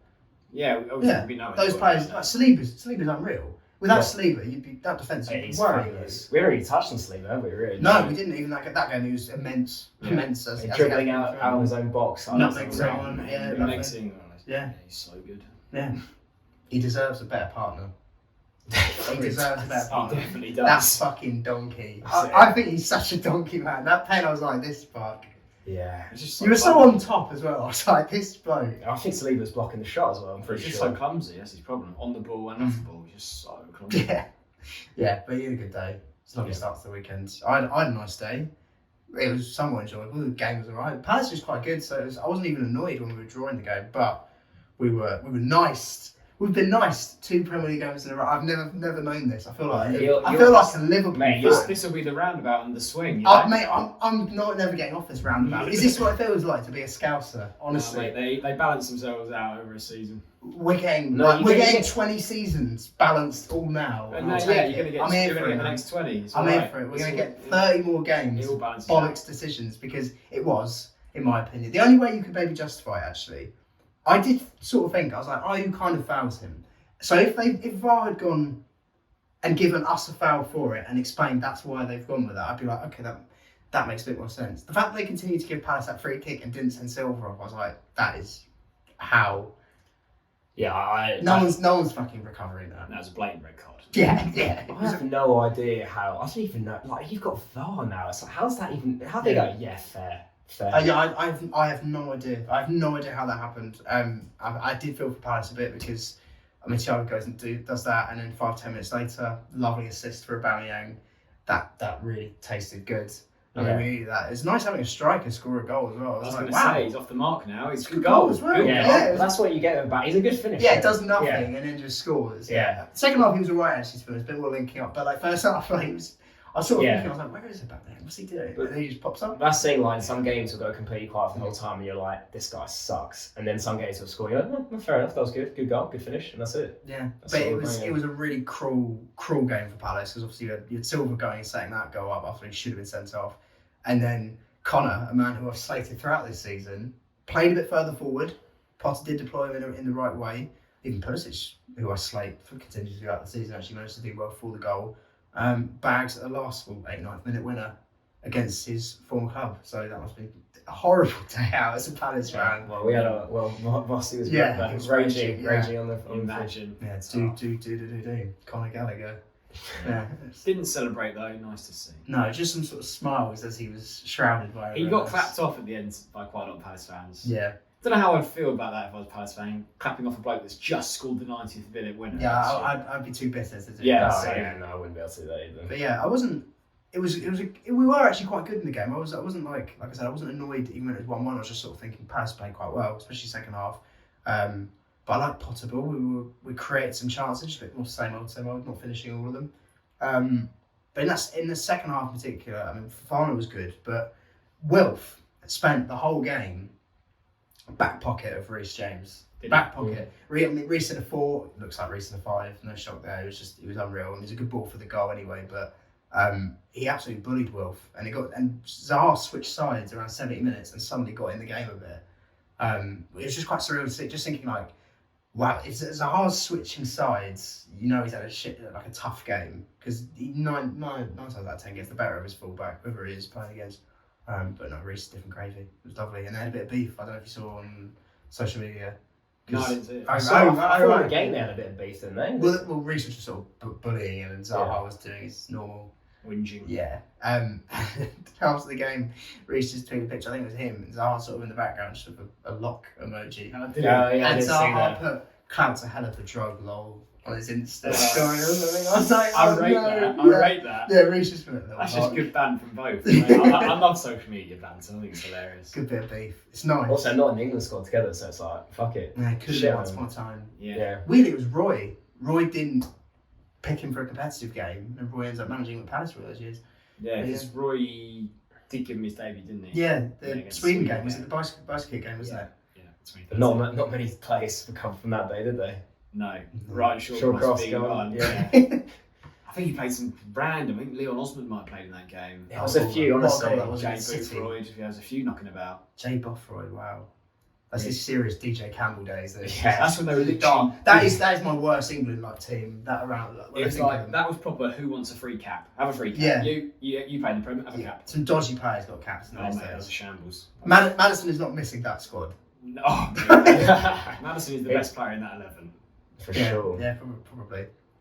Yeah, Those players, like Saliba's unreal. Without Saliba, you'd be that defence. We haven't really touched on Saliba, have we? Really? No, we didn't. Even that game, he was immense. As dribbling out of his own box. Nothing on. Yeah, he's so good. Yeah, he deserves a better partner. He deserves a better partner. He definitely does. That fucking donkey. I think he's such a donkey, man. That pen, I was like, this fuck. Yeah. You were so on top as well. I was like, this bloke. I think Saliba's blocking the shot as well. I'm pretty sure. He's just so clumsy. That's his problem. On the ball and off the ball, he's just so clumsy. Yeah, but he had a good day. It's a lovely start to the weekend. I had a nice day. It was somewhat enjoyable. The game was alright. Palace was quite good, so I wasn't even annoyed when we were drawing the game. But we were nice. We've been nice 2 Premier League games in a row. I've never known this. I feel like a Liverpool fan. This will be the roundabout and the swing. You know? Mate, I'm never getting off this roundabout. Is this what it feels like to be a Scouser? Honestly, no, mate, they balance themselves out over a season. We're getting 20 seasons balanced all now. And you're going to get the next 20. I'm here for it. We're going to get 30 more games. Bollocks decisions because it was, in my opinion, the only way you could maybe justify it, actually. I did sort of think, I was like, you kind of fouls him. So if VAR had gone and given us a foul for it and explained that's why they've gone with that, I'd be like, okay, that makes a bit more sense. The fact that they continued to give Palace that free kick and didn't send Silver off, I was like, that is how. Yeah, no one's fucking recovering that. That was a blatant red card. Yeah. I have no idea how. I don't even know. Like, you've got VAR now. It's like, how's that even? How they go? Yeah, fair. I have no idea. I have no idea how that happened. I did feel for Palace a bit because, I mean, Thiago goes and does that, and then 5-10 minutes later, lovely assist for Aubameyang. That really tasted good. I mean, we needed that. It's nice having a striker score a goal as well. I was going to say, he's off the mark now. He's good goal as well. Yeah, that's what you get about. He's a good finisher. Yeah, does nothing and then just scores. Yeah. Second half, he was alright actually. To be honest, a bit more linking up, but like first half, like, he was. I was sort of thinking, I was like, where is Aubameyang? What's he doing? But then he just pops up. That's saying, like, some games will go completely quiet for the whole time, and you're like, this guy sucks. And then some games will score. You're like, no, fair enough. That was good. Good goal, good finish, and that's it. Yeah, but it was a really cruel game for Palace because obviously you had Silva going and setting that goal up after he should have been sent off. And then Connor, a man who I've slated throughout this season, played a bit further forward. Potter did deploy him in the right way. Even Pulisic, who I slate for continues throughout the season, actually managed to do well for the goal. Bags at the last 89th minute winner against his former club. So that must be a horrible day out as a Palace fan. Well, we had Mossy was Yeah, he was raging on the Imagine. Yeah, do. Conor Gallagher. Yeah. Didn't celebrate though. Nice to see. No, just some sort of smiles as he was shrouded by. He got clapped off at the end by quite a lot of Palace fans. Yeah. Don't know how I'd feel about that if I was a Palace fan, clapping off a bloke that's just scored the 90th minute winner. Yeah, I'd be too bitter to do Yeah, that. No, I wouldn't be able to do that either. But yeah, I wasn't. We were actually quite good in the game. I wasn't like I said, I wasn't annoyed even when it was 1-1. I was just sort of thinking Palace played quite well, especially second half. But I like Potter ball. We created some chances, just a bit more same old, not finishing all of them. But in the second half in particular, I mean, Fafana was good, but Wilf spent the whole game back pocket of Reece James. Back pocket. Reece in a 4, looks like Reece in a 5. No shock there. It was unreal. And it was a good ball for the goal anyway. But he absolutely bullied Wilf, and Zaha switched sides around 70 minutes, and suddenly got in the game a bit. It was just quite surreal to see. Just thinking like, wow, if Zaha's switching sides, you know he's had a tough game, because nine times out of 10 gets the better of his fullback, whoever he is playing against. But no, Reece, different gravy. It was lovely, and they had a bit of beef. I don't know if you saw on social media. No, I didn't see it. I thought the game they had a bit of beef, didn't they? Well, Reece was just sort of bullying him, and Zaha was doing his normal whinging. Yeah. After the game, Reece just tweeted a picture. I think it was him, and Zaha sort of in the background, just with a lock emoji. I And didn't Zaha put "Clout's a hell of a drug, lol" on his Insta story or something. I was like, I rate that. Yeah, Reece just put a little That's mark. just good ban from both. I love social media bans. I think it's hilarious. Good bit of beef. It's nice. Also, not in the England squad together, so it's like, fuck it. Yeah, could have been once upon a time. Yeah. Weirdly, it was Roy. Roy didn't pick him for a competitive game, and Roy ends up managing with Palace for those years. Yeah, because Roy did give him his debut, didn't he? Yeah, the against Sweden Sweden, game. Was it the bicycle kick game, wasn't it? Yeah, But not many players come from that day, did they? No, Ryan Shaw Shaw must Cross be gone, one. yeah. I think he played some random. I think Leon Osmond might have played in that game. There was a few, honestly. That was Jay in City. Boothroyd, there was a few knocking about. Jay Bothroyd, wow. That's his serious DJ Campbell days. Yeah, that's when they were literally. That is my worst England team. That around. It was like that was proper. Who wants a free cap? Have a free cap. Yeah. You play in the Premier. Have a cap. Some dodgy players got caps. Oh mate, that was a shambles. Madison is not missing that squad. No, Madison is the best player in that 11. For sure. Yeah,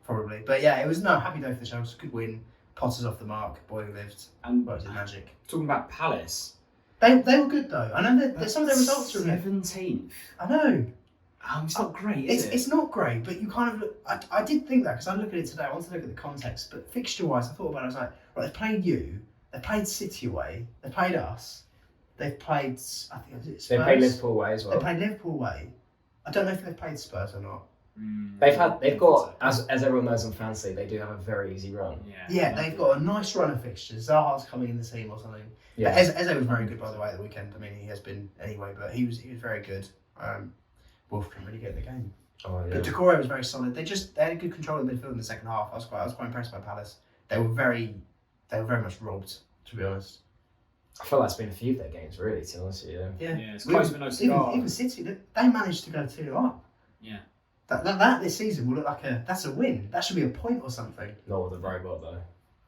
probably. But yeah, it was happy day for the Chelsea. Good win. Potter's off the mark. Boy who lived. And worked his magic. Talking about Palace, they were good though. I know that some of their results are 17th. I know. It's not great, is it? It's not great, but you kind of look. I did think that because I look at it today. I want to look at the context, but fixture-wise, I thought about it. I was like, right, they've played you. They played City away. They played us. They've played. I think it was Spurs. They played Liverpool away as well. They played Liverpool away. I don't know if they've played Spurs or not. They've got as everyone knows on Fancy, they do have a very easy run. Yeah, they've got a nice run of fixtures. Zaha's coming in the team or something. Yeah. Eze was very good by the way at the weekend. I mean, he has been anyway, but he was very good. Wolf couldn't really get in the game. Oh, yeah. But Decore was very solid. They had a good control of the midfield in the second half. I was quite impressed by Palace. They were very much robbed, to be honest. I feel like it's been a few of their games, really, to be honest with you. Yeah, it's close but no cigar. Even City, they managed to go 2-0 up. Yeah. That this season will look like that's a win. That should be a point or something. Not with the robot though.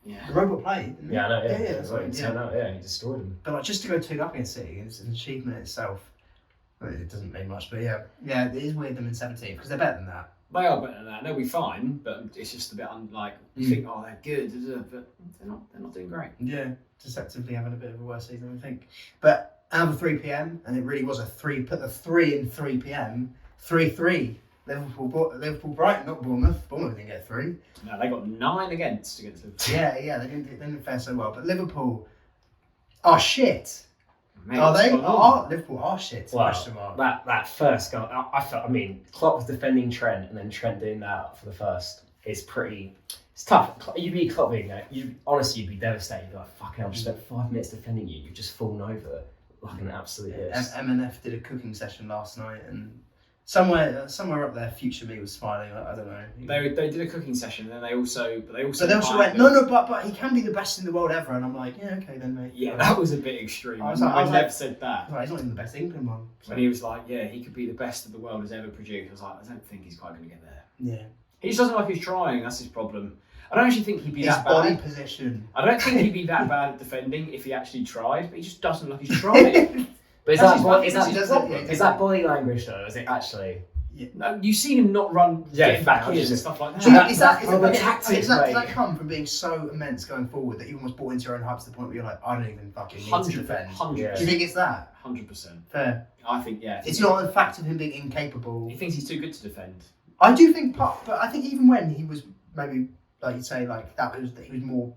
Yeah. The robot played. Didn't Yeah, I know. Yeah, that's right. he destroyed him. But like just to go 2 up against City, it's an achievement in itself. Well, it doesn't mean much, but yeah, it is weird them in 17th because they're better than that. They are better than that. They'll be fine, but it's just a bit you think, oh, they're good, but they're not doing great. Yeah, deceptively having a bit of a worse season, I think. But another 3 p.m. and it really was a 3. Put the 3 in 3 p.m. 3-3. Liverpool Brighton, not Bournemouth. Bournemouth didn't get 3. No, they got 9 against Liverpool. Yeah, they didn't fare so well. But Liverpool are shit. Mate, Are they? Liverpool are shit. Well, question mark. that first goal, I felt. I mean, Klopp was defending Trent, and then Trent doing that for the first is pretty. It's tough. You'd be Klopp being that. Honestly, you'd be devastated. You'd be like, fucking, I've just spent 5 minutes defending you. You've just fallen over like an absolute. MNF did a cooking session last night and somewhere up there, future me was smiling. I don't know. They did a cooking session, and then they also But they also went, no, but he can be the best in the world ever, and I'm like, yeah, okay then, mate. Yeah, that was a bit extreme. I Nev like, said that. Well, he's not even the best England one. So. When he was like, yeah, he could be the best that the world has ever produced. I was like, I don't think he's quite going to get there. Yeah. He just doesn't like he's trying. That's his problem. I don't actually think he'd be his that body bad. position. I don't think he'd be that bad at defending if he actually tried, but he just doesn't look like he's trying. But is that body language though? Is it actually? Yeah. No, you've seen him not run getting back in and stuff like that. Does that come from being so immense going forward that you almost bought into your own hype to the point where you're like, I don't even fucking need to defend? 100%. Do you think it's that? 100%. Fair. I think, yeah. It's not the fact of him being incapable. He thinks he's too good to defend. I do think, but I think even when he was maybe, like you'd say, like that he was more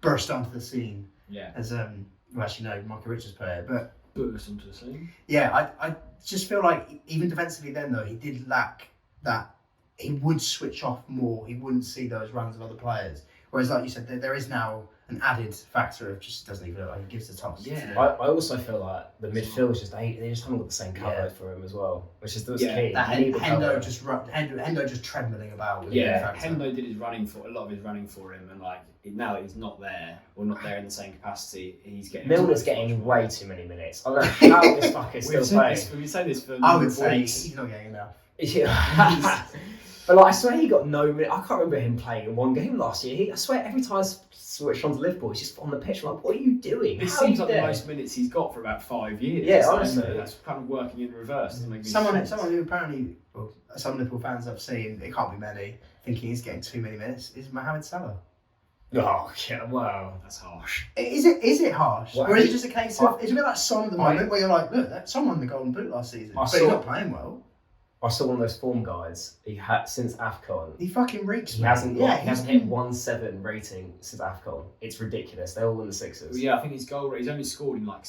burst onto the scene. Yeah. As well, actually no, Michael Richards player, but burst onto the scene. Yeah, I just feel like even defensively then though he did lack that. He would switch off more. He wouldn't see those runs of other players. Whereas, like you said, there is now an added factor of just doesn't even look like he gives the toss. Yeah. I also feel like the midfield is just they just haven't got the same cover for him as well, which is key. That Hendo just trembling about. With Hendo did a lot of his running for him, and like now that he's not there in the same capacity, he's getting. Milner's getting way too many minutes. I don't know how this fucker's still playing. We've said this for. I would say he's not getting enough. Yeah. But like, I swear he got no minute. I can't remember him playing in one game last year. I swear every time I switched on to Liverpool, he's just on the pitch. I'm like, what are you doing? This seems like the most minutes he's got for about 5 years. Yeah, honestly. That's kind of working in reverse. Someone who apparently, well, some Liverpool fans I've seen, it can't be many, thinking he's getting too many minutes, is Mohamed Salah. Oh, yeah, wow. That's harsh. Is it harsh? Or is it just a case of, it's a bit like Son at the moment where you're like, look, that Son won the Golden Boot last season, but he's not playing well. I saw one of those form guides he had since AFCON. He fucking reeks. He hasn't hit 1.7 rating since AFCON. It's ridiculous. They're all in the sixes. Well, yeah, I think his goal rate, he's only scored in like,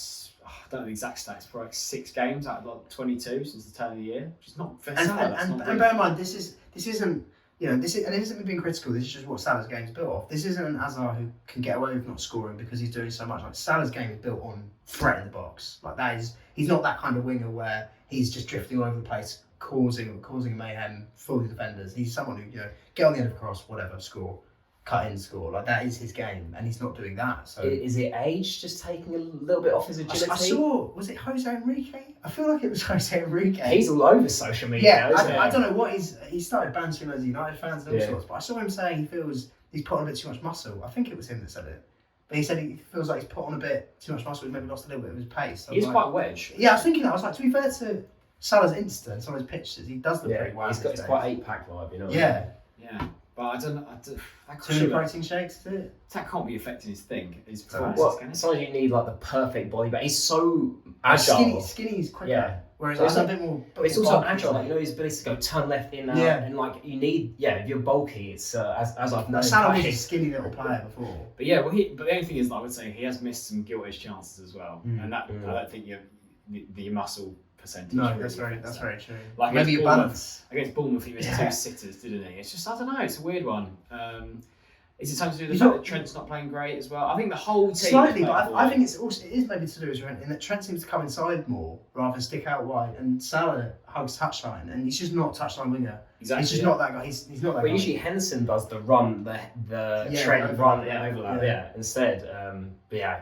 I don't know the exact stats, for like 6 games out of like 22 since the turn of the year, which is not fair. And bear in mind, this isn't, you know, this isn't me being critical. This is just what Salah's game is built off. This isn't an Hazard who can get away with not scoring because he's doing so much. Like Salah's game is built on threat in the box. Like he's not that kind of winger where he's just drifting all over the place, causing mayhem for the defenders. He's someone who, you know, get on the end of a cross, whatever, score, cut in, score. Like that is his game, and he's not doing that. So is it age just taking a little bit off his agility? I saw, was it Jose Enrique? I feel like it was Jose Enrique. He's all over social media. Yeah, I don't know what he started bantering those United fans and all sorts, but I saw him saying he feels he's put on a bit too much muscle. I think it was him that said it. But he said he feels like he's put on a bit too much muscle. He's maybe lost a little bit of his pace. He's like, quite wedge. Yeah, I was thinking that. I was like, to be fair to Salah's Insta and some of his pictures, he does look pretty wild. It's quite 8-pack vibe, you know. Yeah. Yeah. But I don't know. Too many protein shakes, is it? That can't be affecting his thing. His performance. Sometimes you need like the perfect body, but he's so agile. Skinny is quicker. Yeah. Whereas it's a bit more. But it's also agile. Like, you know, his ability to go turn left in, out, and like you need. Yeah, if you're bulky, it's as I've known. Salah was a skinny little player before. But yeah, but the only thing is, like I would say, he has missed some gilt edged chances as well, and that I don't think the muscle percentage. No, that's very true. Like maybe your balance. Against Bournemouth, he missed 2 sitters, didn't he? It's just, I don't know, it's a weird one. Is it something to do with the fact that Trent's not playing great as well? I think the whole team. Slightly, but I think it is maybe to do with Trent, in that Trent seems to come inside more rather than stick out wide, and Salah hugs touchline, and he's just not touchline winger. Exactly. He's just not that guy. He's not that guy. But usually Henderson does the run, the Trent run, overlap, instead. But yeah,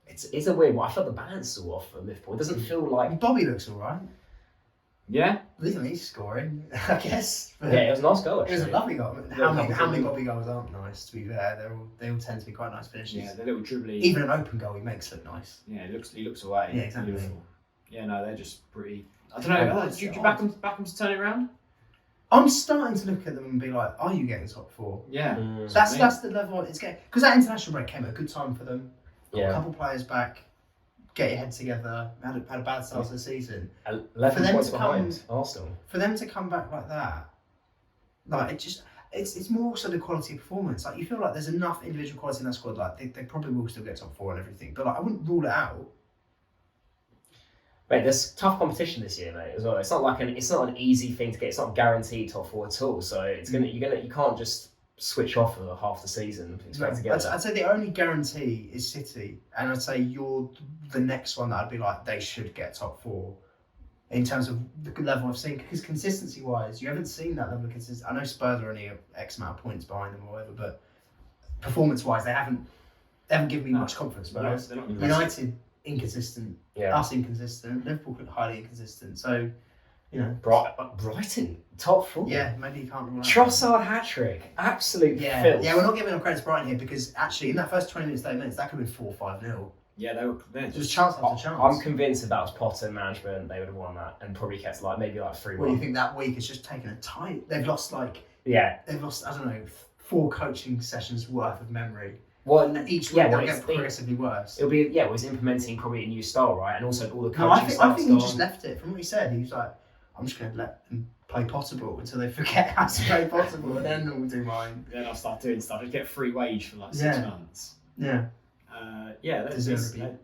it's a weird one. I felt the balance is all off for Liverpool. It doesn't feel like Bobby looks alright. Yeah, he's scoring, I guess. But yeah, it was a nice goal. It was a lovely goal. How many Bobby goals aren't nice? To be fair, they all tend to be quite nice finishes. Yeah, the little dribbly. Even an open goal, he makes look nice. Yeah, he looks away. Yeah, exactly. Beautiful. Yeah, no, they're just pretty. I don't know. Do you back them to turn it around? I'm starting to look at them and be like, are you getting top 4? Yeah, that's the level it's getting, because that international break came at a good time for them. Got a couple players back. Get your head together. Had a bad start to the season. 11 points behind Arsenal. For them to come back like that, like it's more also the quality of performance. Like you feel like there's enough individual quality in that squad. Like they probably will still get top 4 and everything. But like I wouldn't rule it out. Mate, there's tough competition this year, mate, as well. It's not an easy thing to get. It's not guaranteed top 4 at all. So you can't just switch off for half the season. I'd say the only guarantee is City, and I'd say you're the next one that I'd be like they should get top 4. in terms of the level I've seen. Because consistency-wise, you haven't seen that level of consistency. I know Spurs are only X amount of points behind them or whatever, but performance-wise, they haven't given me much confidence. But they're not United inconsistent, Yeah. us inconsistent, Liverpool highly inconsistent. So, you know, Brighton top 4. yeah, maybe you can't rule out. Trossard hat trick, absolute filth. Yeah, we're not giving them credit to Brighton here because actually in that first 20 minutes, 30 minutes, that could have been 4-5-0. Yeah, they were. Just chance after chance. I'm convinced if that was Potter management, they would have won that and probably kept maybe 3-1. Well, you think that week it's just taken a tight. They've lost I don't know, 4 coaching sessions worth of memory. Well, And each week they'll get progressively worse. It'll be it was implementing probably a new style, right? And also all the coaching No, I think he gone. just left it. From what he said, he was like, "I'm just going to let them play Potter ball until they forget how to play Potter ball, and then we'll do mine." Then I'll start doing stuff. I'd get free wage for 6 months. Yeah. That's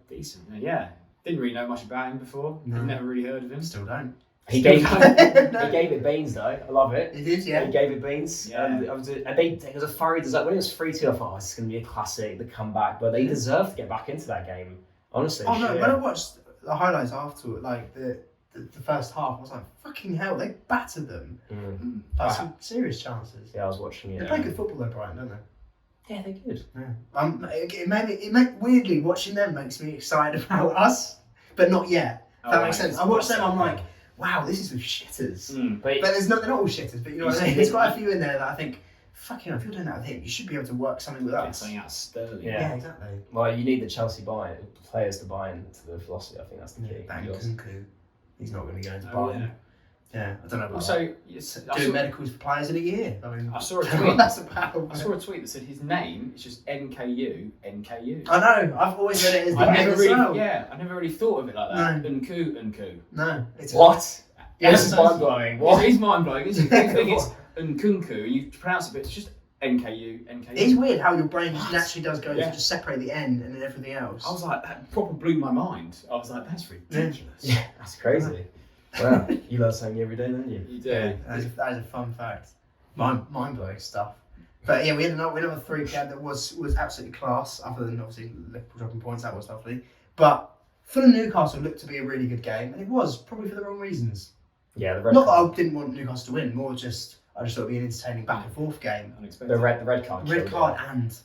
decent. Yeah. Didn't really know much about him before. No. Never really heard of him. Still don't. He gave it beans though. I love it. He did, yeah. He gave it beans. Yeah. It was a fiery desert. When it was 3-2, I thought, this is going to be a classic, the comeback. But they deserve to get back into that game. Honestly. Oh no! When I watched the highlights afterward, like the first half, I was like, "Fucking hell!" They battered them. Like some serious chances. Yeah, I was watching it. They play good football though, Brighton, don't they? Yeah, they're good. Yeah. Weirdly watching them makes me excited about us, but not yet. That makes sense. I watch them, I'm like, wow, this is with shitters. But they're not all shitters. But you know what I mean. There's quite a few in there that I think, fucking hell, if you're doing that with him, you should be able to work something with us. Something out of Sterling. Yeah, exactly. Well, you need the Chelsea players to buy into the philosophy. I think that's the key. Kunku, he's not going to go into Bayern. Yeah, I don't know about Also, doing medicals for players in a year. I mean, I saw a tweet. That's about. I saw a tweet that said his name is just NKU. I know. I've always read it as. I never really thought of it like that. No. Nku. No, it's What? Yeah, This is mind blowing. What? It is mind blowing. Isn't it? You think it's Nkunku, and you pronounce it, but it's just NKU. It's weird how your brain just naturally does go to just separate the end and then everything else. I was like, that proper blew my mind. I was like, that's ridiculous. Yeah, that's crazy. Wow, you learn something every day, don't you? You do. Yeah, that is a fun fact. Mind blowing stuff. But yeah, we had another 3 PM that was absolutely class. Other than obviously Liverpool dropping points, that was lovely. But Fulham Newcastle looked to be a really good game, and it was probably for the wrong reasons. Yeah, not that I didn't want Newcastle to win, more just I just thought it'd be an entertaining back and forth game. The red card. Red card and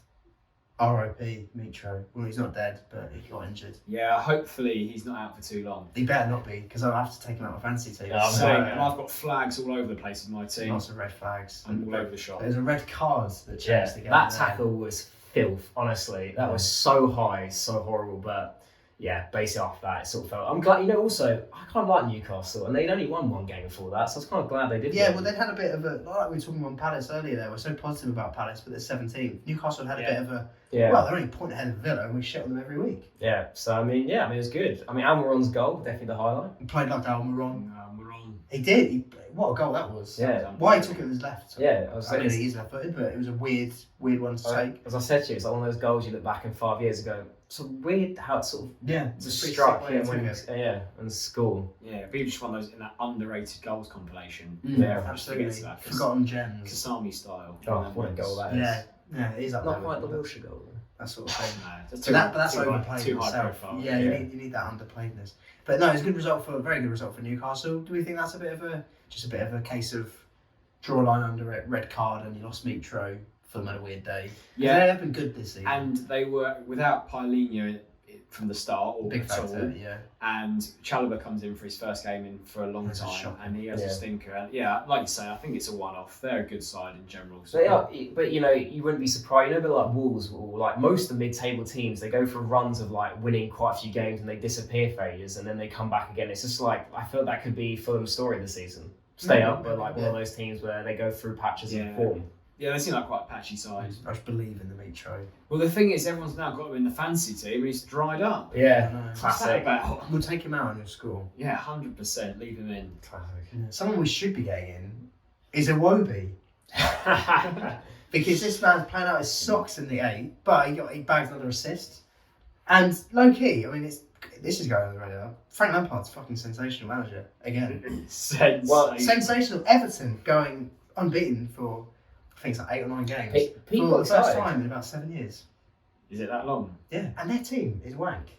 R.I.P. Mitro. Well, he's not dead, but he got injured. Yeah, hopefully he's not out for too long. He better not be, because I'll have to take him out of my fancy team. I'm saying, and I've got flags all over the place in my team. Lots of red flags. And all over the shop. There's a red card that changed the game. That tackle was filth, honestly. That was so high, so horrible, but yeah, basically after that, it sort of felt. I'm glad, also, I kind of like Newcastle, and they'd only won 1 game before that, so I was kind of glad they did. Yeah, well, they'd had a bit of a. Like we were talking about Palace earlier there, we're so positive about Palace, but they're 17th. Newcastle had a bit of a. Yeah. Well, they're only a point ahead of Villa, and we shit on them every week. Yeah, so I mean, it was good. I mean, Almiron's goal, definitely the highlight. He played like Almiron. Almiron. He did. What a goal that was. Yeah. Why he took it with his left. Yeah, I don't know he's left footed, but it was a weird one to take. As I said to you, it's like one of those goals you look back in 5 years ago. It's weird how it sort of just struck him and scored. Yeah, it'd be just one of those in that underrated goals compilation. Yeah, absolutely. Forgotten gems. Kasami style. Oh, what a goal that is. Yeah, it is up Not there. quite the Wilshere goal. That sort of thing. No, that's overplayed too high itself. profile. Yeah, you need that underplayedness. But no, it's a good result a very good result for Newcastle. Do we think that's a bit of a case of draw a line under it, red card, and you lost Mitro? Fulham had a weird day. Yeah, they've been good this season. And they were without Paulinho from the start, or big factor, yeah. And Chalobah comes in for his first game in for a long time, and he has a stinker. And like you say, I think it's a one-off. They're a good side in general. So. But you wouldn't be surprised. But like Wolves, or like most of the mid-table teams, they go through runs of like winning quite a few games and they disappear for ages, and then they come back again. It's just like I feel that could be Fulham's story this season. Stay up, but like one of those teams where they go through patches of form. Yeah, they seem like quite a patchy side. I just believe in the Mitro. Well, the thing is, everyone's now got him in the fancy team, and he's dried up. Yeah, what's that about? We'll take him out and he'll score. Yeah, 100%. Leave him in. Classic. Yeah. Someone we should be getting in is Iwobi. Because this man's playing out his socks in the 8, but he bags another assist. And low key, I mean, this is going on the radar. Frank Lampard's fucking sensational manager again. Sensational. Everton going unbeaten for. I think it's like 8 or 9 games. People for the first time in about 7 years. Is it that long? Yeah, and their team is wank.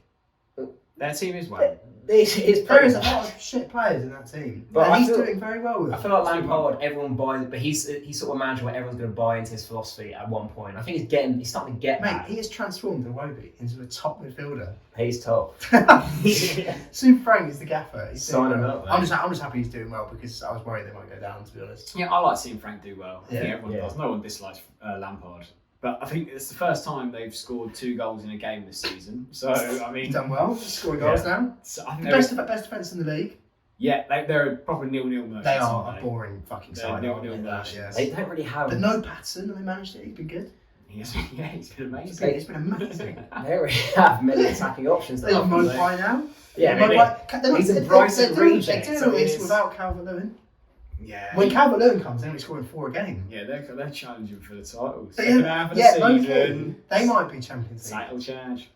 Their team is well. It's There pretty is a lot of shit players in that team, But and I he's feel- doing very well with I it. feel like Lampard, everyone buys, but he's sort of a manager where everyone's going to buy into his philosophy at one point. I think he's starting to get Mate, that. he has transformed Iwobi into a top midfielder. He's top. Super Frank is the gaffer. He's doing Sign him well. up, I'm mate. just happy he's doing well because I was worried they might go down, to be honest. Yeah, I like seeing Frank do well. I think Yeah. everyone does. No one dislikes Lampard. But I think it's the first time they've scored 2 goals in a game this season. So, I mean... He's done well. He's scoring goals now. So I think Best defence in the league. Yeah, they're a proper 0-0 merchants. They are aren't a boring fucking They're side. 0-0 aren't they? merchants. They don't really have. But no Patson, and they managed it. He's been good. He's been amazing. It's been amazing. They don't really have many attacking options. They have though, do Mopai now. Yeah, Mopai- maybe. they're not- He's a they're- Brighton they're doing- reject, They're so doing he this is- without Calvert-Lewin. Yeah. When Calvert-Lewin comes, they're going to be scoring 4 a game. Yeah, they're challenging for the title. But Second half of the low season. key, they might be Champions League. Title charge.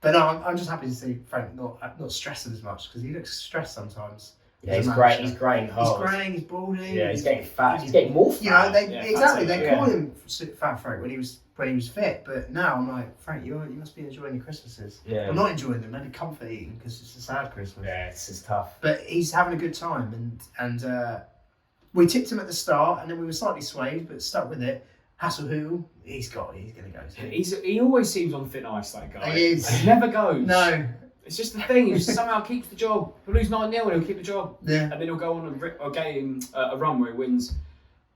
But no, I'm just happy to see Frank not stressing as much because he looks stressed sometimes. Yeah, he's As a great. manager. He's graying He's hard. graying, he's balding. Yeah, he's getting fat. He's getting more fat. You know, Yeah, exactly. that's it, They yeah. call him Fat Frank when he was fit, but now I'm like, Frank, you must be enjoying your Christmases. Yeah. I'm not enjoying them. Maybe comfort eating because it's a sad Christmas. Yeah, it's tough. But he's having a good time, and we tipped him at the start, and then we were slightly swayed, but stuck with it. Hasselhoodle, he's going to go. He always seems on thin ice, that guy. He is. He never goes. No. It's just the thing. He just somehow keeps the job. He'll lose 9-0 and he'll keep the job. Yeah. And then he'll go on a run where he wins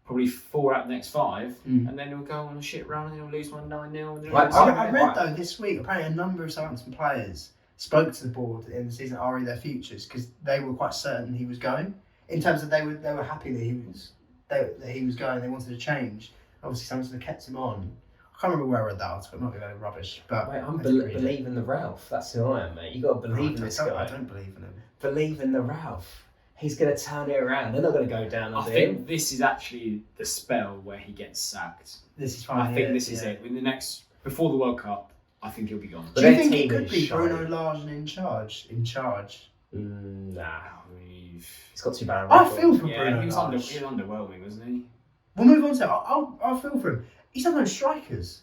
probably 4 out of the next 5, and then he'll go on a shit run and then he'll lose 1 9-0. And then Like, I read though this week apparently a number of Southampton players spoke to the board in the season already their futures because they were quite certain he was going. In terms of they were happy that he was going. They wanted to change. Obviously, Southampton kept him on. I can't remember where I read that article. It might be very rubbish, but Mate, I'm I did read it. believing the Ralph. That's who I am, mate. You got to believe in this I guy. don't believe in him. Believe in the Ralph. He's going to turn it around. They're not going to go down I under think him. this is actually the spell where he gets sacked. This is fine. I think this is it. In the next, before the World Cup, I think he'll be gone. But Do you their think it team could is be shite. Bruno Larsen in charge? Nah. We've- He's got too bad a I record. feel for Yeah, Bruno he was Larsen. underwhelming, wasn't he? We'll move on to it. I'll feel for him. He's had no strikers.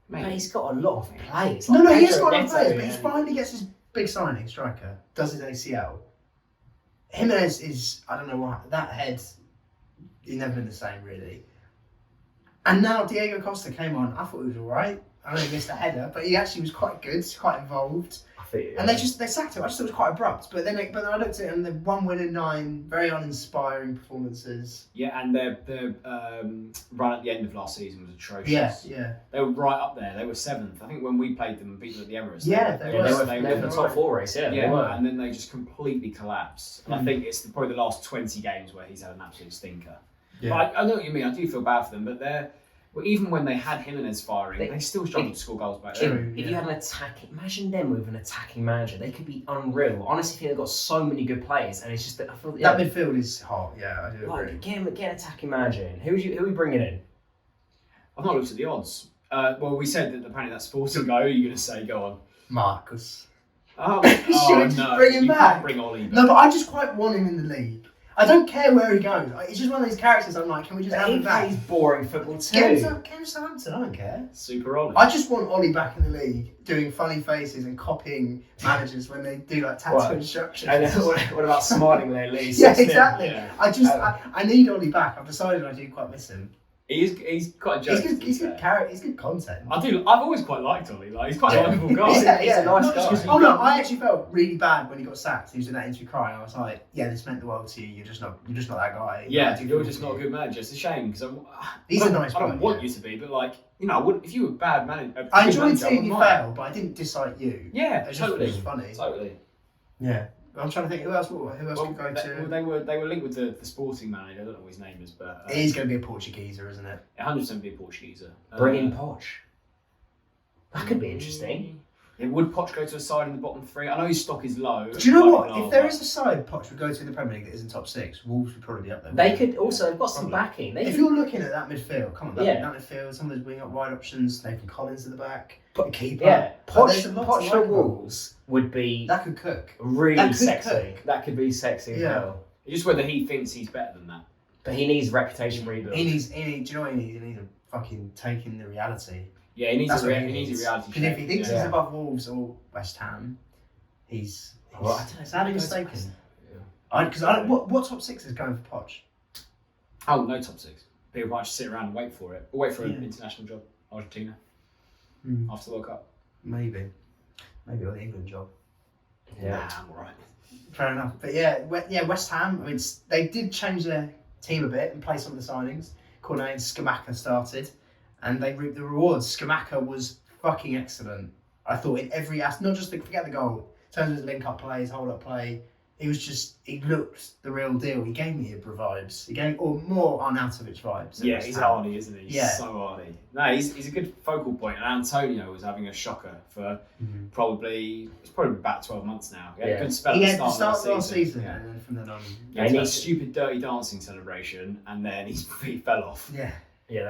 Mate, he's got a lot of players. No, he has Pedro got no Neto players, but he and- finally gets his big signing striker, does his ACL. Jimenez is, I don't know what, that head, he's never been the same really. And now Diego Costa came on, I thought he was alright. I know he missed a header, but he actually was quite good, quite involved. I think, And they sacked him. I just thought it was quite abrupt. But then I looked at it and the 1 win in 9, very uninspiring performances. Yeah, and their run at the end of last season was atrocious. Yeah. They were right up there. They were 7th. I think when we played them and beat them at the Emirates. Yeah, they were in the top 4 race, yeah. Yeah, They were. and then they just completely collapsed. And I think it's probably the last 20 games where he's had an absolute stinker. Yeah. But I know what you mean. I do feel bad for them, but even when they had Jimenez firing, they still struggled to score goals back If, then. if you had an imagine them with an attacking manager, they could be unreal. Honestly, I think they've got so many good players, and it's just that I feel That midfield is hot, yeah, I do agree. like get an attacking manager in. Who are we bringing in? I've not looked at the odds. Well, we said that apparently that Sporting guy. Who are you going to say? Go on. Marcus. Oh, Should we just bring him you back? Can't bring Ollie back. No, but I just quite want him in the league. I don't care where he goes. It's just one of these characters I'm like, can we just have He him back? plays boring football too. Get him to Southampton, I don't care. Super Ollie. I just want Ollie back in the league, doing funny faces and copying managers when they do like tattoo What? instructions. And then what about smiling when they lose? Yeah, exactly. Yeah. I need Ollie back. I've decided I do quite miss him. He's quite a joke. He's good character. He's good content. I've always quite liked Ollie. Like, he's quite a likeable guy. He's a nice Not just 'cause- guy. Oh no, I actually felt really bad when he got sacked. He was in that interview crying. I was like, yeah, this meant the world to you. You're just not that guy. Yeah, I do you're feel just for not a you. good manager. It's a shame because He's a nice I don't guy, want yeah. you to be, but like I wouldn't. If you were a bad manager, I enjoyed seeing you fail, but I didn't dislike you. Yeah, It was totally. just funny. Totally. Yeah. But I'm trying to think who else could go to. They were linked with the Sporting manager. I don't know what his name is, but He's going to be a Portugueser, isn't it? 100% be a Portugueser. Bring in Poch. That could be interesting. Yeah, would Poch go to a side in the bottom 3? I know his stock is low. Do you know slightly what? low, If there but- is a side Poch would go to in the Premier League that isn't top 6, Wolves would probably be up there. They could also have got some backing. They If could you're looking at that midfield, come on, that Yeah. midfield, some of those wing up wide options, Nathan Collins at the back, put keeper. yeah, There's a lot to Poch like for about Wolves would be that could cook. really that could sexy. cook. That could be sexy as Yeah. well. It's just whether he thinks he's better than that. But he needs reputation rebuild. Do you know what he needs? He needs to fucking take in the reality. Yeah, he needs That's a what reality Because check. if he thinks yeah. he's above Wolves or West Ham, Well, I don't know. sadly Goes mistaken. past- Because what top six is going for Poch? Oh, no top six. People might just sit around and wait for it. Or wait for Yeah. an international job. Argentina. After the World Cup. Maybe or the England job. Yeah. Nah, I'm alright. Fair enough. But yeah, West Ham. I mean, they did change their team a bit and play some of the signings. Cornet and Scamacca started, and they reaped the rewards. Scamacca was fucking excellent. I thought in every aspect, not just forget the goal, in terms of his link-up plays, hold-up play, he looked the real deal. He gave me Ibra vibes. He gave more Arnautovic vibes. than Yeah, West he's Ham. hardy, isn't he? He's Yeah. so hardy. No, he's a good focal point. And Antonio was having a shocker for probably about 12 months now. He had a good spell He at had the the start start of last season, Yeah. and then from then on. Yeah, he had a stupid dirty dancing celebration, and then he fell off. Yeah. Yeah,